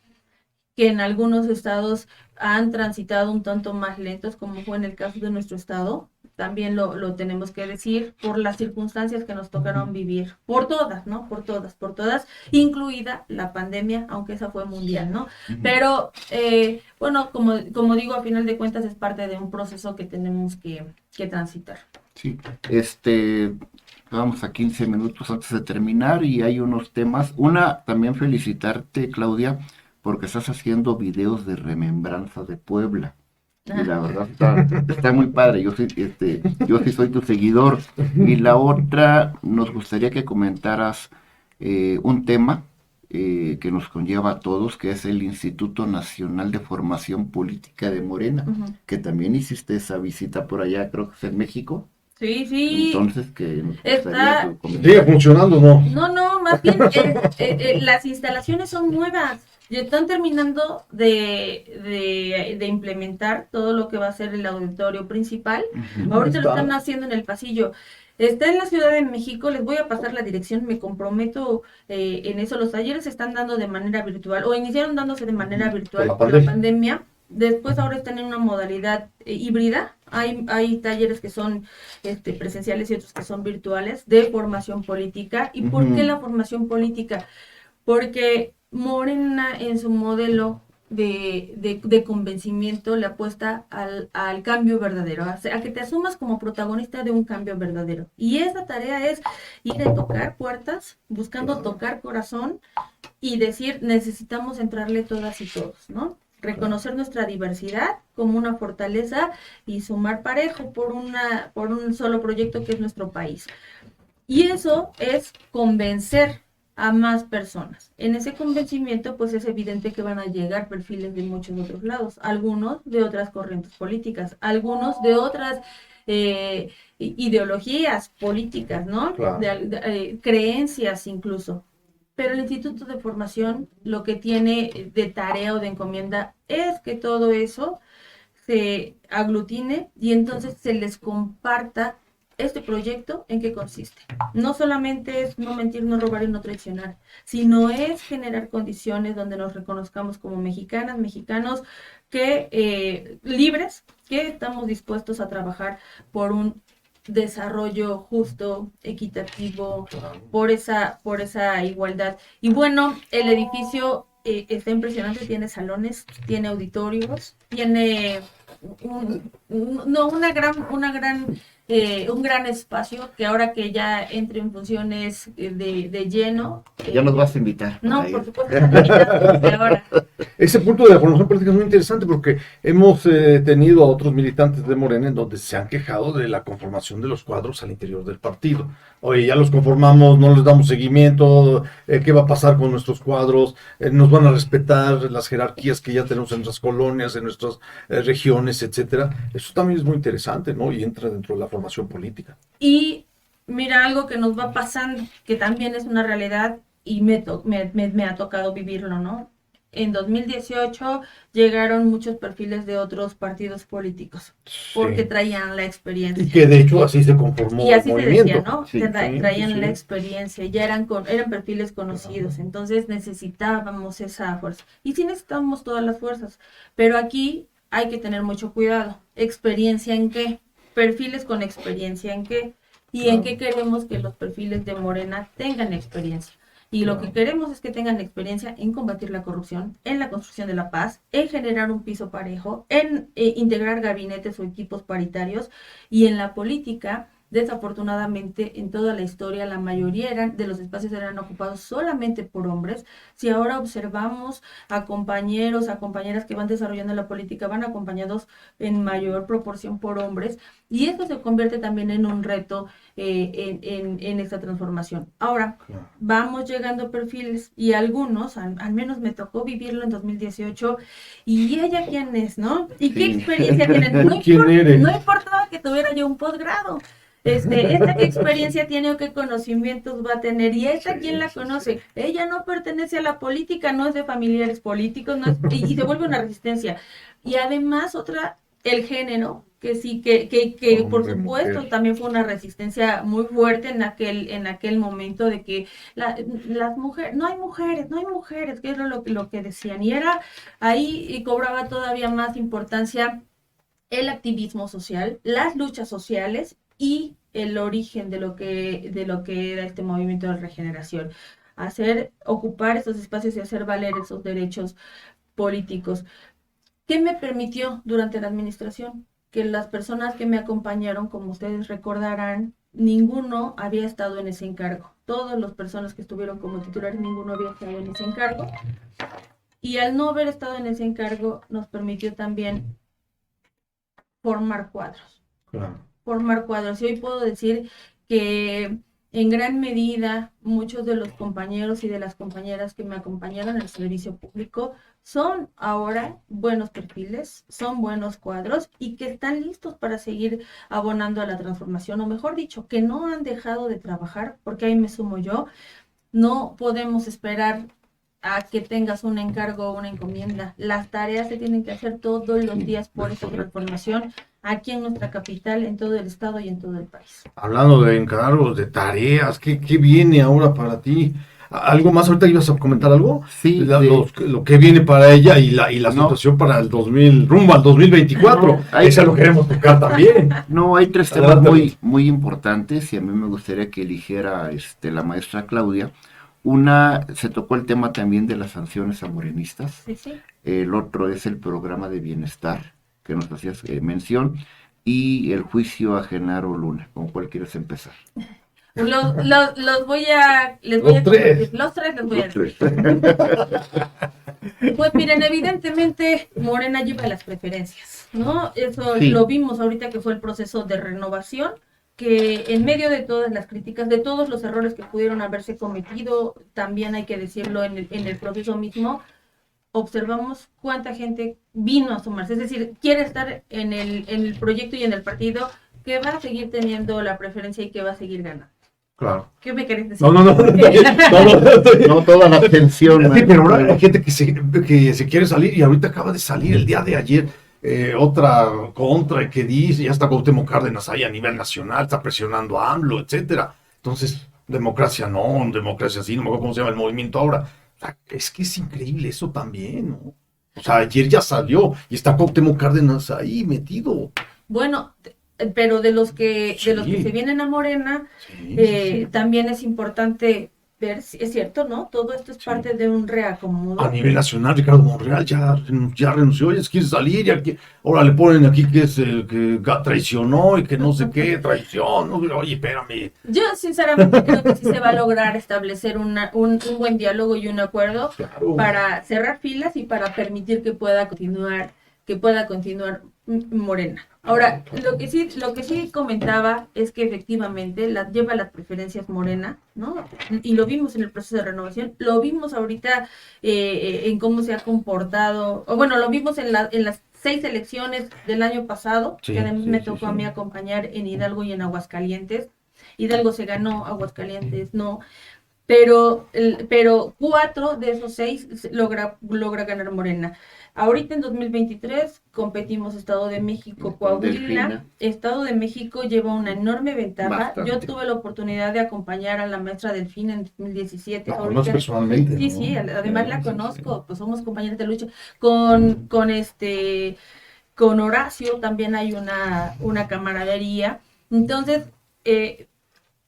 que en algunos estados han transitado un tanto más lentos, como fue en el caso de nuestro estado. También lo tenemos que decir, por las circunstancias que nos tocaron vivir, por todas, ¿no? Por todas, incluida la pandemia, aunque esa fue mundial, ¿no? Pero, bueno, como digo, a final de cuentas es parte de un proceso que tenemos que transitar. sí, vamos a 15 minutos antes de terminar y hay unos temas. También felicitarte, Claudia, porque estás haciendo videos de remembranza de Puebla. Y la verdad está muy padre. Yo sí soy tu seguidor. Y la otra, nos gustaría que comentaras un tema que nos conlleva a todos, que es el Instituto Nacional de Formación Política de Morena, que también hiciste esa visita por allá, creo que es en México. Sí. Entonces, que nos gustaría que ¿Sigue funcionando o no? No, más bien las instalaciones son nuevas. Ya están terminando de implementar todo lo que va a ser el auditorio principal. Ahorita lo están haciendo en el pasillo. Está en la Ciudad de México, les voy a pasar la dirección, me comprometo en eso. Los talleres se están dando de manera virtual, o iniciaron dándose de manera virtual por la pandemia. Después ahora están en una modalidad híbrida. Hay talleres que son presenciales y otros que son virtuales de formación política. ¿Y por qué la formación política? Porque Morena en su modelo de convencimiento le apuesta al cambio verdadero, a que te asumas como protagonista de un cambio verdadero. Y esa tarea es ir a tocar puertas, buscando tocar corazón y decir, necesitamos entrarle todas y todos, ¿no? Reconocer nuestra diversidad como una fortaleza y sumar parejo por un solo proyecto que es nuestro país. Y eso es convencer a más personas. En ese convencimiento, pues es evidente que van a llegar perfiles de muchos otros lados, algunos de otras corrientes políticas, algunos de otras ideologías políticas, ¿no? Claro. Creencias incluso. Pero el Instituto de Formación lo que tiene de tarea o de encomienda es que todo eso se aglutine y entonces se les comparta este proyecto en qué consiste. No solamente es no mentir, no robar y no traicionar, sino es generar condiciones donde nos reconozcamos como mexicanas, mexicanos, que libres, que estamos dispuestos a trabajar por un desarrollo justo, equitativo, por esa igualdad. Y bueno, el edificio está impresionante, tiene salones, tiene auditorios, tiene un gran espacio que ahora que ya entre en funciones de lleno. Ya nos vas a invitar. No, por supuesto, están invitados desde ahora. Ese punto de la formación política es muy interesante porque hemos tenido a otros militantes de Morena en donde se han quejado de la conformación de los cuadros al interior del partido. Oye, ya los conformamos, no les damos seguimiento, ¿qué va a pasar con nuestros cuadros? ¿Nos van a respetar las jerarquías que ya tenemos en nuestras colonias, en nuestras regiones, etcétera? Eso también es muy interesante, ¿no? Y entra dentro de la formación política. Y Mira, algo que nos va pasando, que también es una realidad y me ha tocado vivirlo, ¿no? En 2018 llegaron muchos perfiles de otros partidos políticos porque Sí. traían la Y experiencia. que de hecho así se conformó Y el así se decía, movimiento. ¿no? Sí, Traían la sí. experiencia, ya eran perfiles conocidos, entonces necesitábamos esa fuerza. Y sí necesitamos todas las fuerzas, pero aquí hay que tener mucho cuidado. ¿Experiencia en qué? Perfiles con experiencia en qué. Y en qué queremos que los perfiles de Morena tengan experiencia. Y lo que queremos es que tengan experiencia en combatir la corrupción, en la construcción de la paz, en generar un piso parejo, en integrar gabinetes o equipos paritarios y en la política. Desafortunadamente, en toda la historia, la mayoría de los espacios eran ocupados solamente por hombres. Si ahora observamos a compañeros, a compañeras que van desarrollando la política, van acompañados en mayor proporción por hombres, y esto se convierte también en un reto en esta transformación. Ahora, Claro. vamos llegando perfiles y algunos, al menos me tocó vivirlo en 2018, y ella quién es, ¿no? ¿Y qué Sí. experiencia tienen? ¿Quién eres? No importaba que tuviera yo un posgrado. Esta qué experiencia tiene o qué conocimientos va a tener, y esta quién la conoce. Ella no pertenece a la política, no es de familiares políticos, no es, y se vuelve una resistencia. Y además otra, el género, que sí, que por Hombre, supuesto mujer. también fue una resistencia muy fuerte en aquel momento de que las mujeres, no hay mujeres, que era lo que decían. Y era ahí y cobraba todavía más importancia el activismo social, las luchas sociales y el origen de lo que era este movimiento de regeneración. Ocupar esos espacios y hacer valer esos derechos políticos. ¿Qué me permitió durante la administración? Que las personas que me acompañaron, como ustedes recordarán, ninguno había estado en ese encargo. Todas las personas que estuvieron como titulares, ninguno había estado en ese encargo. Y al no haber estado en ese encargo, nos permitió también formar cuadros. Claro. Formar cuadros. Y hoy puedo decir que en gran medida muchos de los compañeros y de las compañeras que me acompañaron en el servicio público son ahora buenos perfiles, son buenos cuadros y que están listos para seguir abonando a la transformación, o mejor dicho, que no han dejado de trabajar, porque ahí me sumo yo. No podemos esperar a que tengas un encargo o una encomienda. Las tareas se tienen que hacer todos los días por esta transformación aquí en nuestra capital, en todo el estado y en todo el país. Hablando de encargos, de tareas, ¿qué viene ahora para ti? ¿Algo más? ¿Ahorita ibas a comentar algo? Sí, Lo que viene para ella y la No. situación para el 2000, rumbo al 2024. No, ahí- Esa lo queremos tocar también. No, hay tres temas Adelante, muy, Luis. muy importantes y a mí me gustaría que eligiera la maestra Claudia. Una, se tocó el tema también de las sanciones a morenistas. Sí, sí. El otro es el programa de bienestar que nos hacías mención y el juicio a Genaro Luna. ¿Con cuál quieres empezar? Les voy a tres. compartir. Los tres les voy a Los decir. tres. Pues miren, evidentemente Morena lleva las preferencias, ¿no? Eso Sí. lo vimos ahorita que fue el proceso de renovación, que en medio de todas las críticas, de todos los errores que pudieron haberse cometido, también hay que decirlo en el proceso mismo, observamos cuánta gente vino a sumarse, es decir, quiere estar en el proyecto y en el partido, que va a seguir teniendo la preferencia y que va a seguir ganando. Claro. ¿Qué me querés decir? No. No toda la atención. Sí, pero ahora hay gente que se quiere salir y ahorita acaba de salir el día de ayer otra contra que dice, ya está Cuauhtémoc Cárdenas ahí a nivel nacional, está presionando a AMLO, etcétera. Entonces, democracia no, democracia sí, no me acuerdo cómo se llama el movimiento ahora. O sea, es que es increíble eso también, ¿no? O sea, ayer ya salió y está Cuauhtémoc Cárdenas ahí metido. Bueno, pero de los que Sí. se vienen a Morena, Sí. también es importante ver, si es cierto, ¿no? Todo esto es Sí. parte de un reacomodo. A nivel nacional, Ricardo Monreal ya renunció, ya quiere salir, ahora le ponen aquí que es el que traicionó y que no sé qué, traición, no, oye, espérame. Yo sinceramente creo que sí se va a lograr establecer un buen diálogo y un acuerdo Claro. para cerrar filas y para permitir que pueda continuar Morena. Ahora, lo que sí comentaba es que efectivamente lleva las preferencias Morena, ¿no? Y lo vimos en el proceso de renovación, lo vimos ahorita en cómo se ha comportado, o bueno, lo vimos en las 6 elecciones del año pasado, Sí, que además sí, me sí, tocó sí. a mí acompañar en Hidalgo y en Aguascalientes. Hidalgo se ganó, Aguascalientes no, pero 4 de esos 6 logra ganar Morena. Ahorita en 2023 competimos Estado de México, Con Coahuila. Delfina. Estado de México lleva una enorme ventaja. Bastante. Yo tuve la oportunidad de acompañar a la maestra Delfina en 2017. La Ahorita- conoces personalmente, Sí, ¿no? sí, además la Sí, sí. conozco, pues somos compañeros de lucha. Con Horacio también hay una camaradería. Entonces,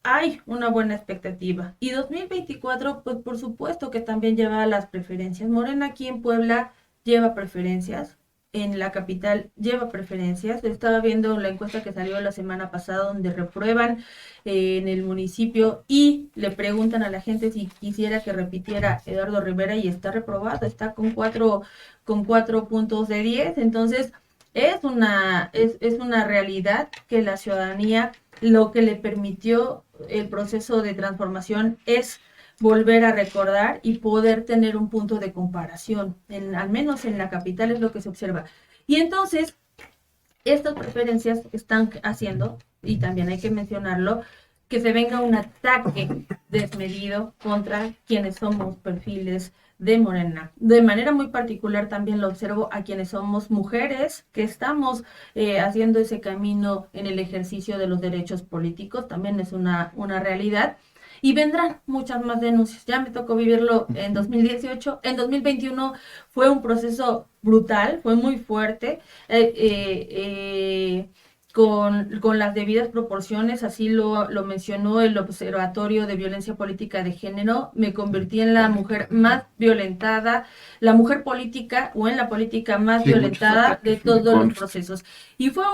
hay una buena expectativa. Y 2024, pues por supuesto que también lleva las preferencias. Morena aquí en Puebla lleva preferencias, en la capital lleva preferencias. Estaba viendo la encuesta que salió la semana pasada donde reprueban en el municipio y le preguntan a la gente si quisiera que repitiera Eduardo Rivera y está reprobado, está con 4 puntos de 10. Entonces, es una realidad que la ciudadanía lo que le permitió el proceso de transformación es volver a recordar y poder tener un punto de comparación, al menos en la capital es lo que se observa. Y entonces, estas preferencias están haciendo, y también hay que mencionarlo, que se venga un ataque desmedido contra quienes somos perfiles de Morena. De manera muy particular también lo observo a quienes somos mujeres que estamos haciendo ese camino en el ejercicio de los derechos políticos, también es una realidad. Y vendrán muchas más denuncias. Ya me tocó vivirlo en 2018. En 2021 fue un proceso brutal, fue muy fuerte. Con las debidas proporciones, así lo mencionó el Observatorio de Violencia Política de Género, me convertí en la mujer más violentada, la mujer política o en la política más Sí, violentada de muchos ataques, me todos los consta. procesos. Y fue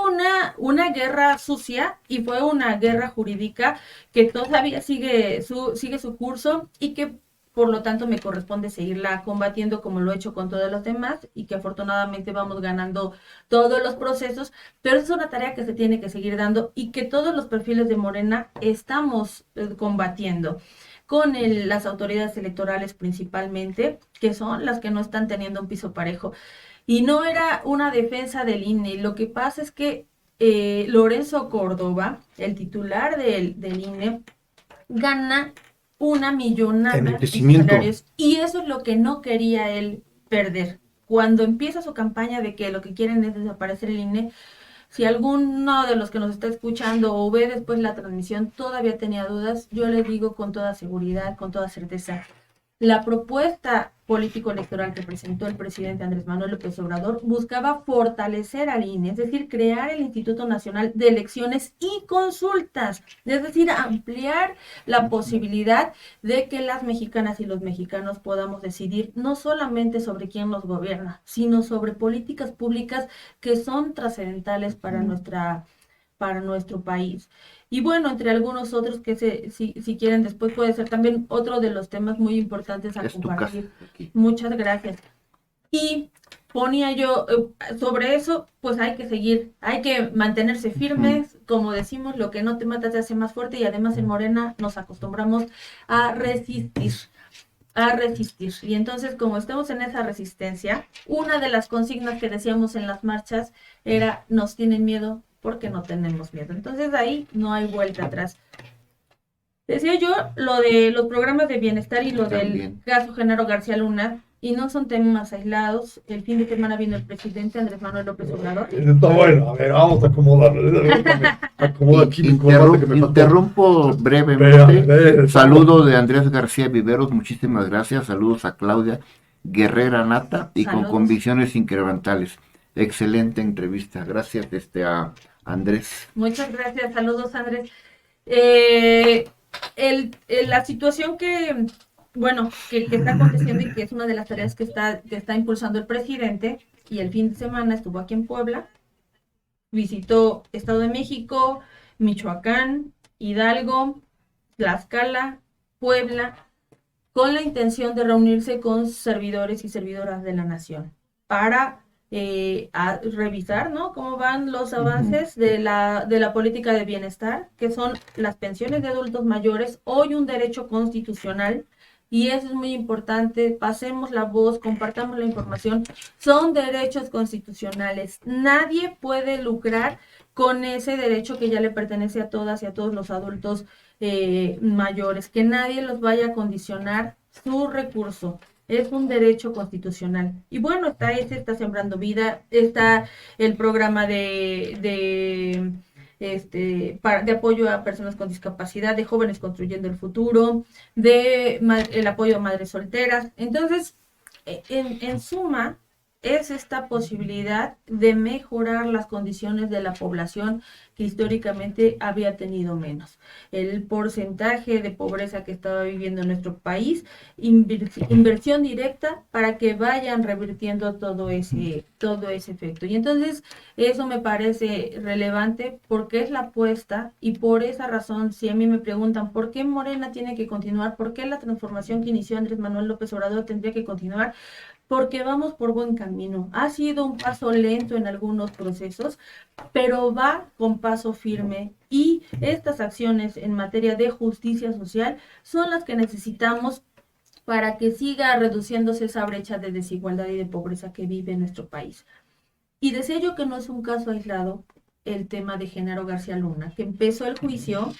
una guerra sucia y fue una guerra jurídica que todavía sigue su curso y que por lo tanto me corresponde seguirla combatiendo como lo he hecho con todos los demás y que afortunadamente vamos ganando todos los procesos, pero es una tarea que se tiene que seguir dando y que todos los perfiles de Morena estamos combatiendo con las autoridades electorales principalmente, que son las que no están teniendo un piso parejo. Y no era una defensa del INE, lo que pasa es que Lorenzo Córdoba, el titular del INE, gana una millonada en salarios y eso es lo que no quería él perder. Cuando empieza su campaña de que lo que quieren es desaparecer el INE, si alguno de los que nos está escuchando o ve después la transmisión todavía tenía dudas, yo les digo con toda seguridad, con toda certeza, la propuesta político-electoral que presentó el presidente Andrés Manuel López Obrador buscaba fortalecer al INE, es decir, crear el Instituto Nacional de Elecciones y Consultas, es decir, ampliar la posibilidad de que las mexicanas y los mexicanos podamos decidir no solamente sobre quién nos gobierna, sino sobre políticas públicas que son trascendentales para nuestro país. Y bueno, entre algunos otros que si quieren después puede ser también otro de los temas muy importantes a compartir. Muchas gracias. Y ponía yo sobre eso, pues hay que seguir, hay que mantenerse firmes, como decimos, lo que no te mata te hace más fuerte y además en Morena nos acostumbramos a resistir. Y entonces, como estamos en esa resistencia, una de las consignas que decíamos en las marchas era, nos tienen miedo porque no tenemos miedo. Entonces ahí no hay vuelta atrás. Decía yo lo de los programas de bienestar y lo del caso Genaro García Luna, y no son temas aislados. El fin de semana vino el presidente Andrés Manuel López Obrador. Está bueno, a ver, vamos a acomodarlo. Interrumpo brevemente. Saludo de Andrés García Viveros, muchísimas gracias. Saludos a Claudia Guerrera Nata y con convicciones incrementales. Excelente entrevista. Gracias a Andrés. Muchas gracias. Saludos, Andrés. La situación que está aconteciendo y que es una de las tareas que está impulsando el presidente, y el fin de semana estuvo aquí en Puebla, visitó Estado de México, Michoacán, Hidalgo, Tlaxcala, Puebla, con la intención de reunirse con servidores y servidoras de la nación para a revisar, ¿no?, cómo van los avances de la política de bienestar, que son las pensiones de adultos mayores, hoy un derecho constitucional y eso es muy importante, pasemos la voz, compartamos la información, son derechos constitucionales, nadie puede lucrar con ese derecho que ya le pertenece a todas y a todos los adultos mayores, que nadie los vaya a condicionar su recurso. Es un derecho constitucional. Y bueno, está Sembrando Vida, está el programa de apoyo a personas con discapacidad, de Jóvenes Construyendo el Futuro, el apoyo a madres solteras. Entonces, en suma, es esta posibilidad de mejorar las condiciones de la población que históricamente había tenido menos. El porcentaje de pobreza que estaba viviendo nuestro país, inversión directa para que vayan revirtiendo todo ese efecto. Y entonces eso me parece relevante porque es la apuesta, y por esa razón, si a mí me preguntan por qué Morena tiene que continuar, por qué la transformación que inició Andrés Manuel López Obrador tendría que continuar, porque vamos por buen camino. Ha sido un paso lento en algunos procesos, pero va con paso firme, y estas acciones en materia de justicia social son las que necesitamos para que siga reduciéndose esa brecha de desigualdad y de pobreza que vive nuestro país. Y deseo yo que no es un caso aislado el tema de Genaro García Luna, que empezó el juicio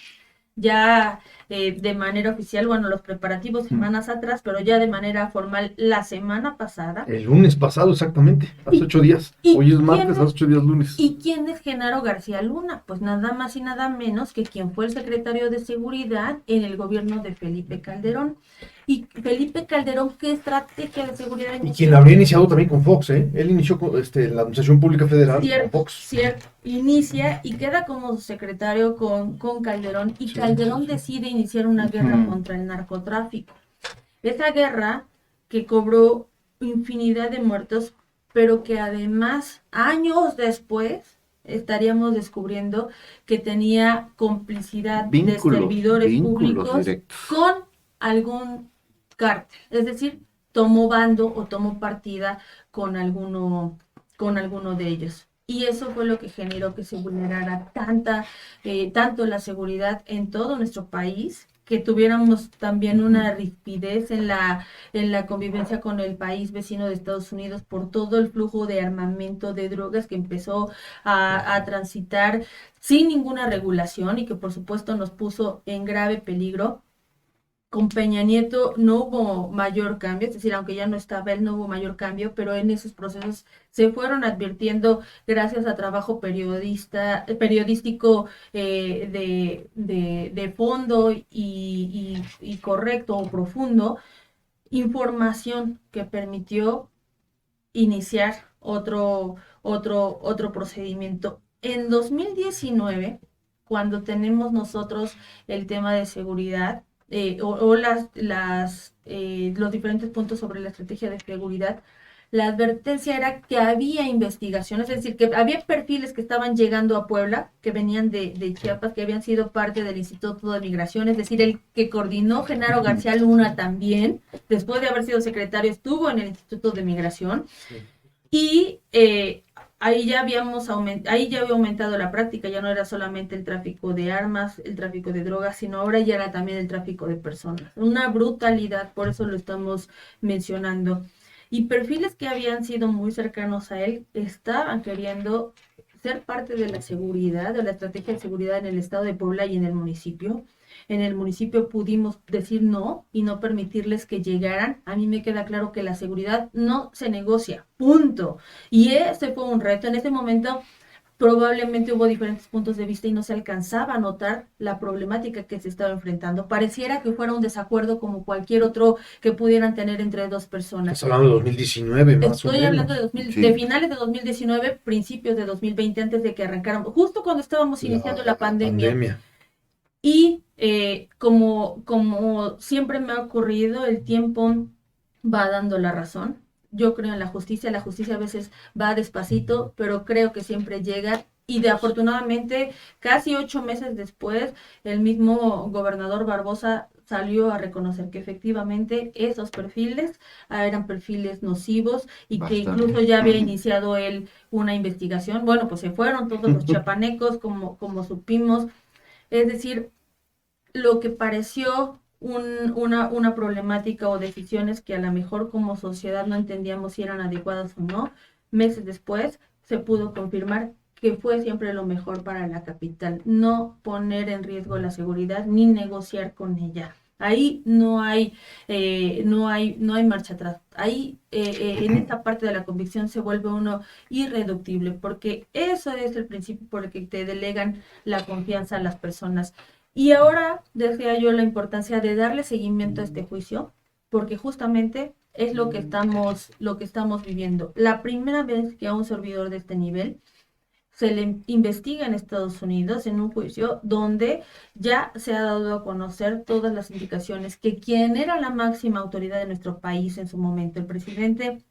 ya de manera oficial, bueno, los preparativos semanas atrás, pero ya de manera formal la semana pasada. El lunes pasado, exactamente, hace 8 días. Hoy es martes, hace 8 días lunes. ¿Y quién es Genaro García Luna? Pues nada más y nada menos que quien fue el secretario de Seguridad en el gobierno de Felipe Calderón. Y Felipe Calderón, ¿qué estrategia de seguridad inició? Y quien habría iniciado también con Fox, ¿eh? Él inició con la Administración Pública Federal con Fox. Cierto, inicia y queda como secretario con Calderón, y Calderón decide iniciar una guerra contra el narcotráfico. Esa guerra que cobró infinidad de muertos, pero que además, años después, estaríamos descubriendo que tenía complicidad de servidores públicos directos con algún cártel, es decir, tomó bando o tomó partida con alguno de ellos. Y eso fue lo que generó que se vulnerara tanto la seguridad en todo nuestro país, que tuviéramos también una rigidez en la convivencia con el país vecino de Estados Unidos por todo el flujo de armamento de drogas que empezó a transitar sin ninguna regulación, y que por supuesto nos puso en grave peligro. Con Peña Nieto no hubo mayor cambio, es decir, aunque ya no estaba él, no hubo mayor cambio, pero en esos procesos se fueron advirtiendo, gracias a trabajo periodístico de fondo y correcto o profundo, información que permitió iniciar otro procedimiento. En 2019, cuando tenemos nosotros el tema de seguridad, los diferentes puntos sobre la estrategia de seguridad, la advertencia era que había investigaciones, es decir, que había perfiles que estaban llegando a Puebla, que venían de Chiapas, que habían sido parte del Instituto de Migración, es decir, el que coordinó Genaro García Luna también, después de haber sido secretario, estuvo en el Instituto de Migración, y ahí ya había aumentado la práctica, ya no era solamente el tráfico de armas, el tráfico de drogas, sino ahora ya era también el tráfico de personas. Una brutalidad, por eso lo estamos mencionando. Y perfiles que habían sido muy cercanos a él estaban queriendo ser parte de la seguridad, de la estrategia de seguridad en el estado de Puebla y en el municipio. En el municipio pudimos decir no y no permitirles que llegaran. A mí me queda claro que la seguridad no se negocia, punto. Y ese fue un reto. En ese momento probablemente hubo diferentes puntos de vista y no se alcanzaba a notar la problemática que se estaba enfrentando. Pareciera que fuera un desacuerdo como cualquier otro que pudieran tener entre dos personas. Estás hablando de 2019, más Estoy o menos. hablando de finales de 2019, principios de 2020, antes de que arrancáramos, justo cuando estábamos iniciando la pandemia. Y como siempre me ha ocurrido, el tiempo va dando la razón. Yo creo en la justicia a veces va despacito, pero creo que siempre llega. Y afortunadamente, casi 8 meses después, el mismo gobernador Barbosa salió a reconocer que efectivamente esos perfiles eran perfiles nocivos y que incluso ya había iniciado él una investigación. Bueno, pues se fueron todos los chiapanecos, como supimos. Es decir, lo que pareció una problemática o decisiones que a lo mejor como sociedad no entendíamos si eran adecuadas o no. Meses después se pudo confirmar que fue siempre lo mejor para la capital, no poner en riesgo la seguridad ni negociar con ella. Ahí no hay marcha atrás. Ahí en esta parte de la convicción se vuelve uno irreductible, porque eso es el principio por el que te delegan la confianza a las personas. Y ahora decía yo la importancia de darle seguimiento a este juicio, porque justamente es lo que estamos viviendo. La primera vez que a un servidor de este nivel se le investiga en Estados Unidos en un juicio donde ya se ha dado a conocer todas las indicaciones que quien era la máxima autoridad de nuestro país en su momento, el presidente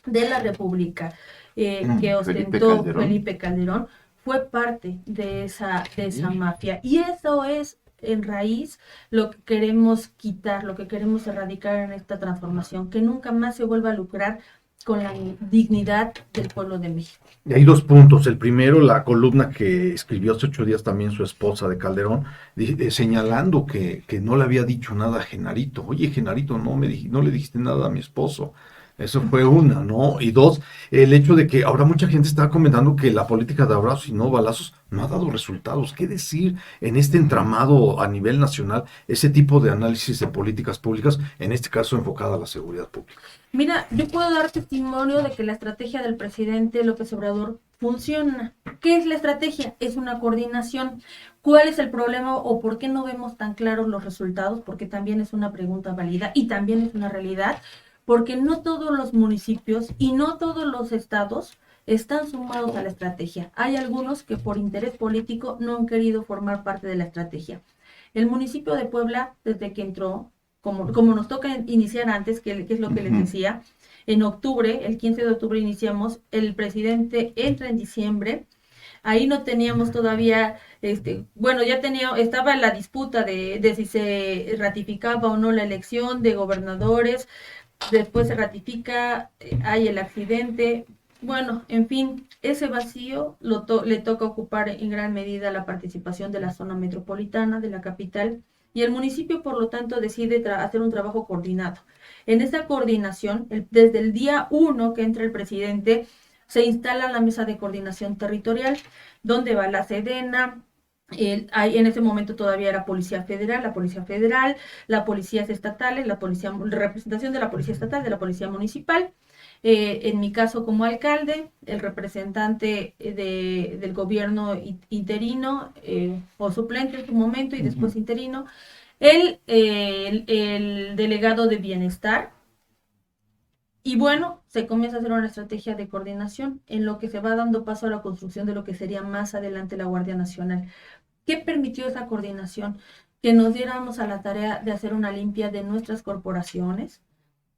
de la República, que ostentó Felipe Calderón, fue parte de esa mafia. Y eso es en raíz lo que queremos quitar, lo que queremos erradicar en esta transformación, que nunca más se vuelva a lucrar con la dignidad del pueblo de México. Y hay 2 puntos. El primero, la columna que escribió hace 8 días también su esposa de Calderón, señalando que no le había dicho nada a Genarito. Oye, Genarito, no le dijiste nada a mi esposo. Eso fue una, ¿no? Y 2, el hecho de que ahora mucha gente está comentando que la política de abrazos y no balazos no ha dado resultados. ¿Qué decir en este entramado a nivel nacional, ese tipo de análisis de políticas públicas, en este caso enfocada a la seguridad pública? Mira, yo puedo dar testimonio de que la estrategia del presidente López Obrador funciona. ¿Qué es la estrategia? Es una coordinación. ¿Cuál es el problema o por qué no vemos tan claros los resultados? Porque también es una pregunta válida y también es una realidad, porque no todos los municipios y no todos los estados están sumados a la estrategia. Hay algunos que por interés político no han querido formar parte de la estrategia. El municipio de Puebla, desde que entró, como nos toca iniciar antes, que es lo que les decía, en octubre, el 15 de octubre iniciamos, el presidente entra en diciembre, ahí no teníamos todavía, estaba la disputa de si se ratificaba o no la elección de gobernadores, después se ratifica, hay el accidente, bueno, en fin, ese vacío le toca ocupar en gran medida la participación de la zona metropolitana, de la capital, y el municipio, por lo tanto, decide hacer un trabajo coordinado. En esa coordinación, desde el día 1 que entra el presidente, se instala la mesa de coordinación territorial, donde va la Sedena, en ese momento todavía era Policía Federal, las policías estatales, representación de la Policía Estatal, de la Policía Municipal, en mi caso como alcalde, el representante del gobierno interino o suplente en su momento y después interino, el delegado de bienestar. Y bueno, se comienza a hacer una estrategia de coordinación en lo que se va dando paso a la construcción de lo que sería más adelante la Guardia Nacional. ¿Qué permitió esa coordinación? Que nos diéramos a la tarea de hacer una limpia de nuestras corporaciones,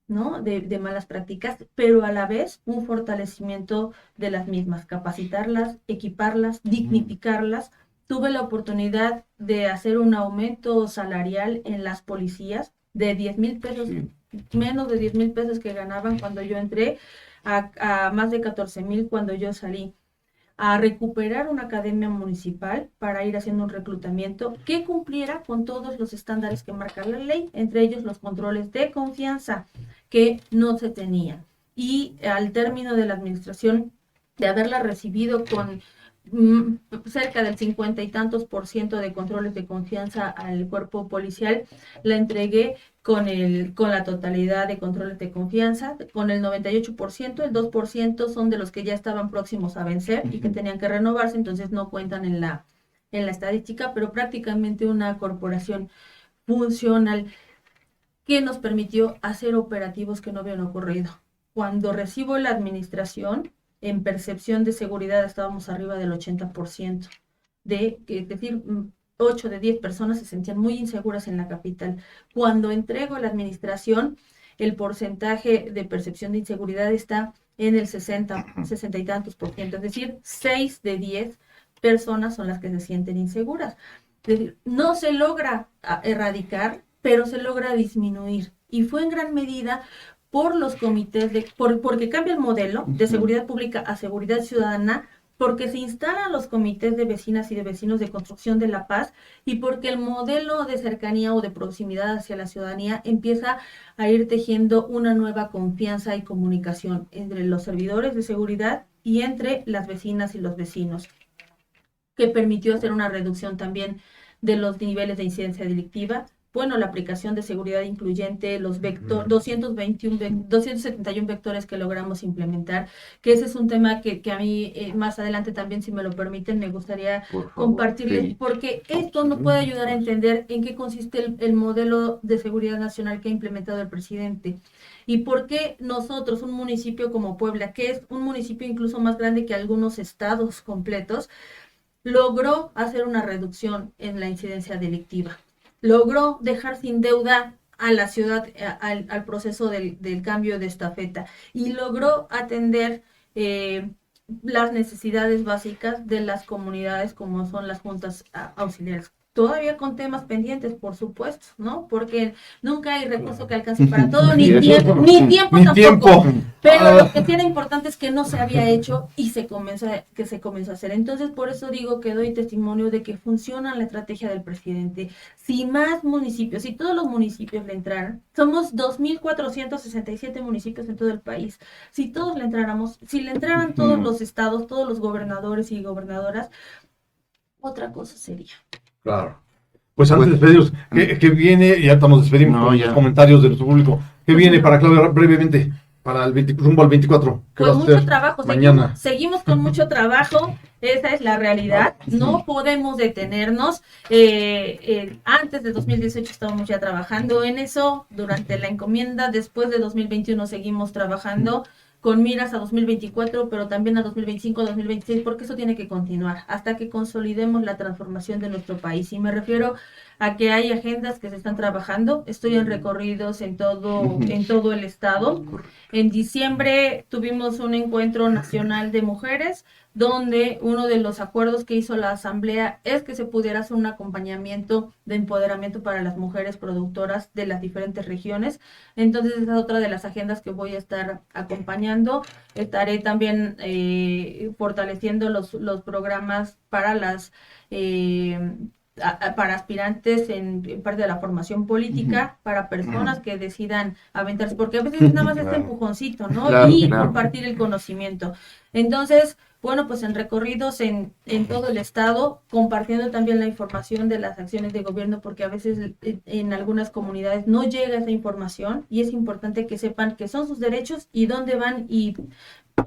¿no? De malas prácticas, pero a la vez un fortalecimiento de las mismas, capacitarlas, equiparlas, dignificarlas. Tuve la oportunidad de hacer un aumento salarial en las policías de 10,000 pesos, menos de 10,000 pesos que ganaban cuando yo entré, a más de 14,000 cuando yo salí, a recuperar una academia municipal para ir haciendo un reclutamiento que cumpliera con todos los estándares que marca la ley, entre ellos los controles de confianza que no se tenían. Y al término de la administración, de haberla recibido con cerca del 50 y tantos % de controles de confianza al cuerpo policial, la entregué con la totalidad de controles de confianza, con el 98%, el 2% son de los que ya estaban próximos a vencer y que tenían que renovarse, entonces no cuentan en la estadística, pero prácticamente una corporación funcional que nos permitió hacer operativos que no habían ocurrido. Cuando recibo la administración, en percepción de seguridad estábamos arriba del 80%, es decir, 8 de 10 personas se sentían muy inseguras en la capital. Cuando entrego la administración, el porcentaje de percepción de inseguridad está en el 60 y tantos %, es decir, 6 de 10 personas son las que se sienten inseguras. Es decir, no se logra erradicar, pero se logra disminuir. Y fue en gran medida por los comités, porque cambia el modelo de seguridad pública a seguridad ciudadana, porque se instalan los comités de vecinas y de vecinos de construcción de la paz y porque el modelo de cercanía o de proximidad hacia la ciudadanía empieza a ir tejiendo una nueva confianza y comunicación entre los servidores de seguridad y entre las vecinas y los vecinos, que permitió hacer una reducción también de los niveles de incidencia delictiva. Bueno, la aplicación de seguridad incluyente, los 271 vectores que logramos implementar, que ese es un tema que a mí más adelante también, si me lo permiten, me gustaría compartirles, sí, porque esto nos puede ayudar a entender en qué consiste el modelo de seguridad nacional que ha implementado el presidente. Y por qué nosotros, un municipio como Puebla, que es un municipio incluso más grande que algunos estados completos, logró hacer una reducción en la incidencia delictiva. Logró dejar sin deuda a la ciudad, al proceso del cambio de estafeta, y logró atender las necesidades básicas de las comunidades, como son las juntas auxiliares. Todavía con temas pendientes, por supuesto, ¿no? Porque nunca hay recurso que alcance para todo, ni tiempo tampoco. Pero lo que sí era importante es que no se había hecho y se comenzó a hacer. Entonces, por eso digo que doy testimonio de que funciona la estrategia del presidente. Si más municipios, si todos los municipios le entraran, somos 2.467 municipios en todo el país. Si todos le entráramos, si le entraran todos los estados, todos los gobernadores y gobernadoras, otra cosa sería. Claro. Pues antes de despedirnos, ¿qué viene? Ya estamos despedimos con los comentarios de nuestro público. ¿Qué viene para Claudia brevemente? Para el rumbo al 24. ¿Qué pues vas a mucho hacer trabajo. mañana? Seguimos con mucho trabajo. Esa es la realidad. No podemos detenernos. Antes de 2018 estábamos ya trabajando en eso. Durante la encomienda, después de 2021 seguimos trabajando con miras a 2024, pero también a 2025, 2026, porque eso tiene que continuar hasta que consolidemos la transformación de nuestro país. Y me refiero a que hay agendas que se están trabajando. Estoy en recorridos en todo el estado. En diciembre tuvimos un encuentro nacional de mujeres, donde uno de los acuerdos que hizo la asamblea es que se pudiera hacer un acompañamiento de empoderamiento para las mujeres productoras de las diferentes regiones. Entonces esa es otra de las agendas que voy a estar acompañando. Estaré también fortaleciendo los programas para las para aspirantes en parte de la formación política, para personas que decidan aventarse, porque a veces nada más este empujoncito, ¿no? Compartir el conocimiento. Entonces, bueno, pues en recorridos en todo el estado, compartiendo también la información de las acciones de gobierno, porque a veces en algunas comunidades no llega esa información y es importante que sepan qué son sus derechos y dónde van y...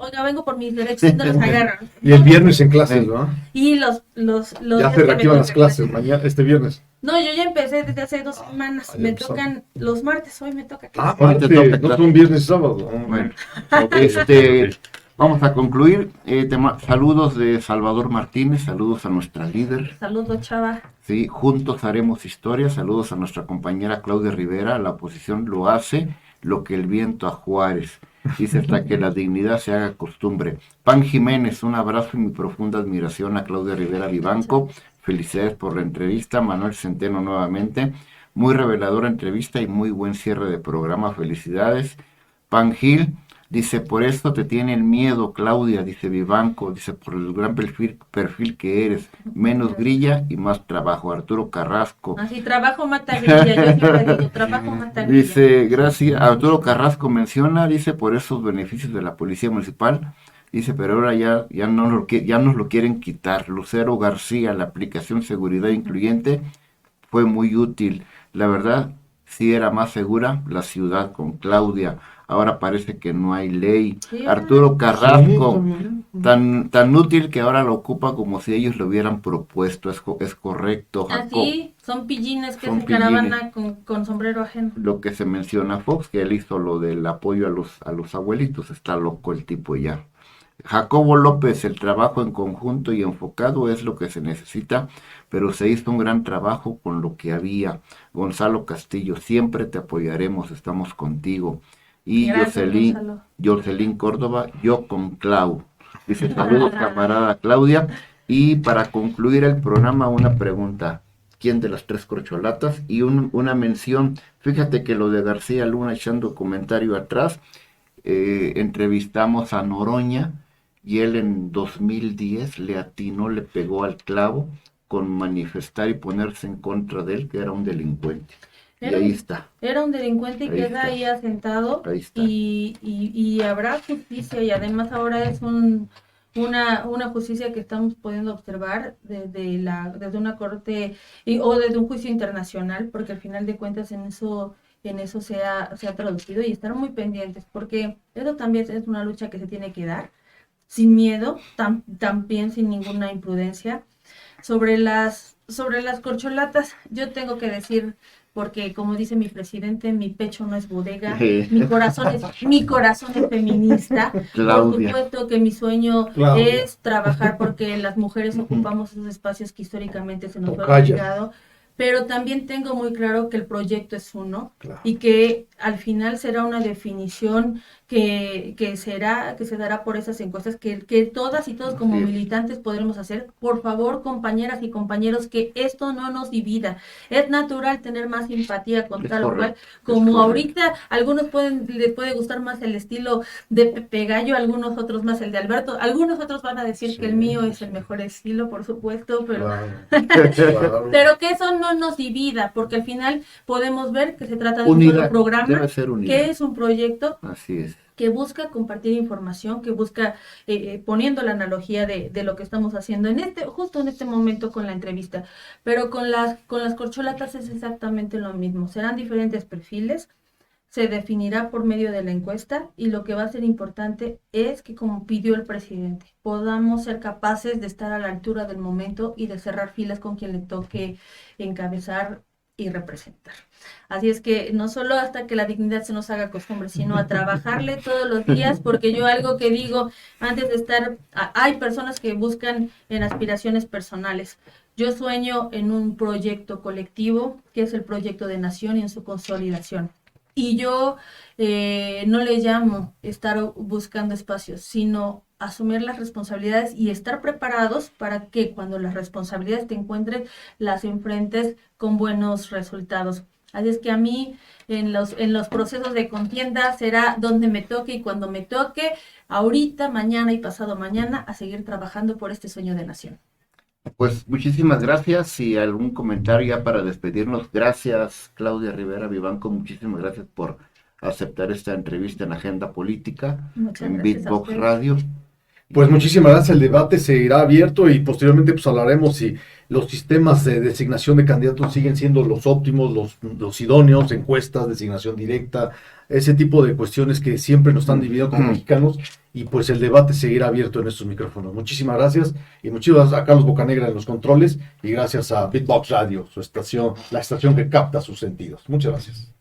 Oiga, vengo por mis derechos, ¿dónde los agarran? Y el viernes en clases, ¿no? Y los ya se reactivan las clases, mañana, este viernes. No, yo ya empecé desde hace 2 semanas. Me tocan los martes, hoy me toca clase. Martes, no son viernes y sábado. Bueno, vamos a concluir. Saludos de Salvador Martínez, saludos a nuestra líder. Saludos, Chava. Sí, juntos haremos historia. Saludos a nuestra compañera Claudia Rivera. La oposición lo hace lo que el viento a Juárez. Dice hasta que la dignidad se haga costumbre. Pan Jiménez, un abrazo y mi profunda admiración a Claudia Rivera Vivanco. Felicidades por la entrevista. Manuel Centeno nuevamente. Muy reveladora entrevista y muy buen cierre de programa. Felicidades. Pan Gil dice, por esto te tienen miedo, Claudia, dice Vivanco, dice, por el gran perfil que eres, menos grilla y más trabajo. Arturo Carrasco. Así, trabajo mata grilla, yo siempre digo, trabajo mata grilla. Dice, gracias, Arturo Carrasco menciona, dice, por esos beneficios de la Policía Municipal, dice, pero ahora ya nos lo quieren quitar. Lucero García, la aplicación Seguridad Incluyente fue muy útil. La verdad, sí era más segura la ciudad con Claudia. Ahora parece que no hay ley. Sí, Arturo Carrasco, tan útil que ahora lo ocupa como si ellos lo hubieran propuesto. Es correcto, Jacob. Así, son pillines que se caravana con sombrero ajeno. Lo que se menciona Fox, que él hizo lo del apoyo a los abuelitos, está loco el tipo ya. Jacobo López, el trabajo en conjunto y enfocado es lo que se necesita, pero se hizo un gran trabajo con lo que había. Gonzalo Castillo, siempre te apoyaremos, estamos contigo. Y Jocelyn Córdoba, yo con Clau. Dice, saludos camarada Claudia. Y para concluir el programa, una pregunta. ¿Quién de las 3 corcholatas? Y una mención. Fíjate que lo de García Luna, echando comentario atrás, entrevistamos a Noroña y él en 2010 le atinó, le pegó al clavo con manifestar y ponerse en contra de él, que era un delincuente. Y ahí está. Era un delincuente y Ahí queda está. ahí asentado. Ahí está. Y habrá justicia, y además ahora es una justicia que estamos pudiendo observar desde una corte o desde un juicio internacional, porque al final de cuentas en eso se ha traducido, y estar muy pendientes, porque eso también es una lucha que se tiene que dar sin miedo, también sin ninguna imprudencia. Sobre las corcholatas, yo tengo que decir, porque como dice mi presidente, mi pecho no es bodega, mi corazón es feminista. Claudia. Por supuesto que mi sueño Claudia. es trabajar porque las mujeres ocupamos esos espacios que históricamente se nos fue Tocaya. olvidado, pero también tengo muy claro que el proyecto es uno, Claro. y que al final será una definición que se dará por esas encuestas que todas y todos como Así es. militantes podremos hacer. Por favor, compañeras y compañeros, que esto no nos divida. Es natural tener más simpatía con Es tal o cual, correcto, como es correcto. ahorita algunos les puede gustar más el estilo de Pepe Gallo, algunos otros más el de Alberto, algunos otros van a decir Sí, que el mío es sí. el mejor estilo, por supuesto, pero Claro, claro. pero que eso no nos divida, porque al final podemos ver que se trata de un Unidad, solo programa, debe ser unidad. que es un proyecto Así es. que busca compartir información, que busca, poniendo la analogía de lo que estamos haciendo justo en este momento con la entrevista, pero con las corcholatas es exactamente lo mismo. Serán diferentes perfiles, se definirá por medio de la encuesta, y lo que va a ser importante es que, como pidió el presidente, podamos ser capaces de estar a la altura del momento y de cerrar filas con quien le toque encabezar y representar. Así es que no solo hasta que la dignidad se nos haga costumbre, sino a trabajarle todos los días, porque yo algo que digo antes de estar, hay personas que buscan en aspiraciones personales. Yo sueño en un proyecto colectivo, que es el proyecto de nación y en su consolidación. Y yo no le llamo estar buscando espacios, sino asumir las responsabilidades y estar preparados para que cuando las responsabilidades te encuentren, las enfrentes con buenos resultados. Así es que a mí en los procesos de contienda será donde me toque y cuando me toque, ahorita, mañana y pasado mañana, a seguir trabajando por este sueño de nación. Pues muchísimas gracias, y algún comentario ya para despedirnos. Gracias, Claudia Rivera Vivanco, muchísimas gracias por aceptar esta entrevista en Agenda Política, Muchas en gracias a Beatbox ustedes. Radio. Pues muchísimas gracias, el debate seguirá abierto y posteriormente pues hablaremos si los sistemas de designación de candidatos siguen siendo los óptimos, los idóneos, encuestas, designación directa, ese tipo de cuestiones que siempre nos están dividiendo como mexicanos, y pues el debate seguirá abierto en estos micrófonos. Muchísimas gracias, y muchísimas gracias a Carlos Bocanegra en los controles, y gracias a Beatbox Radio, su estación, la estación que capta sus sentidos. Muchas gracias.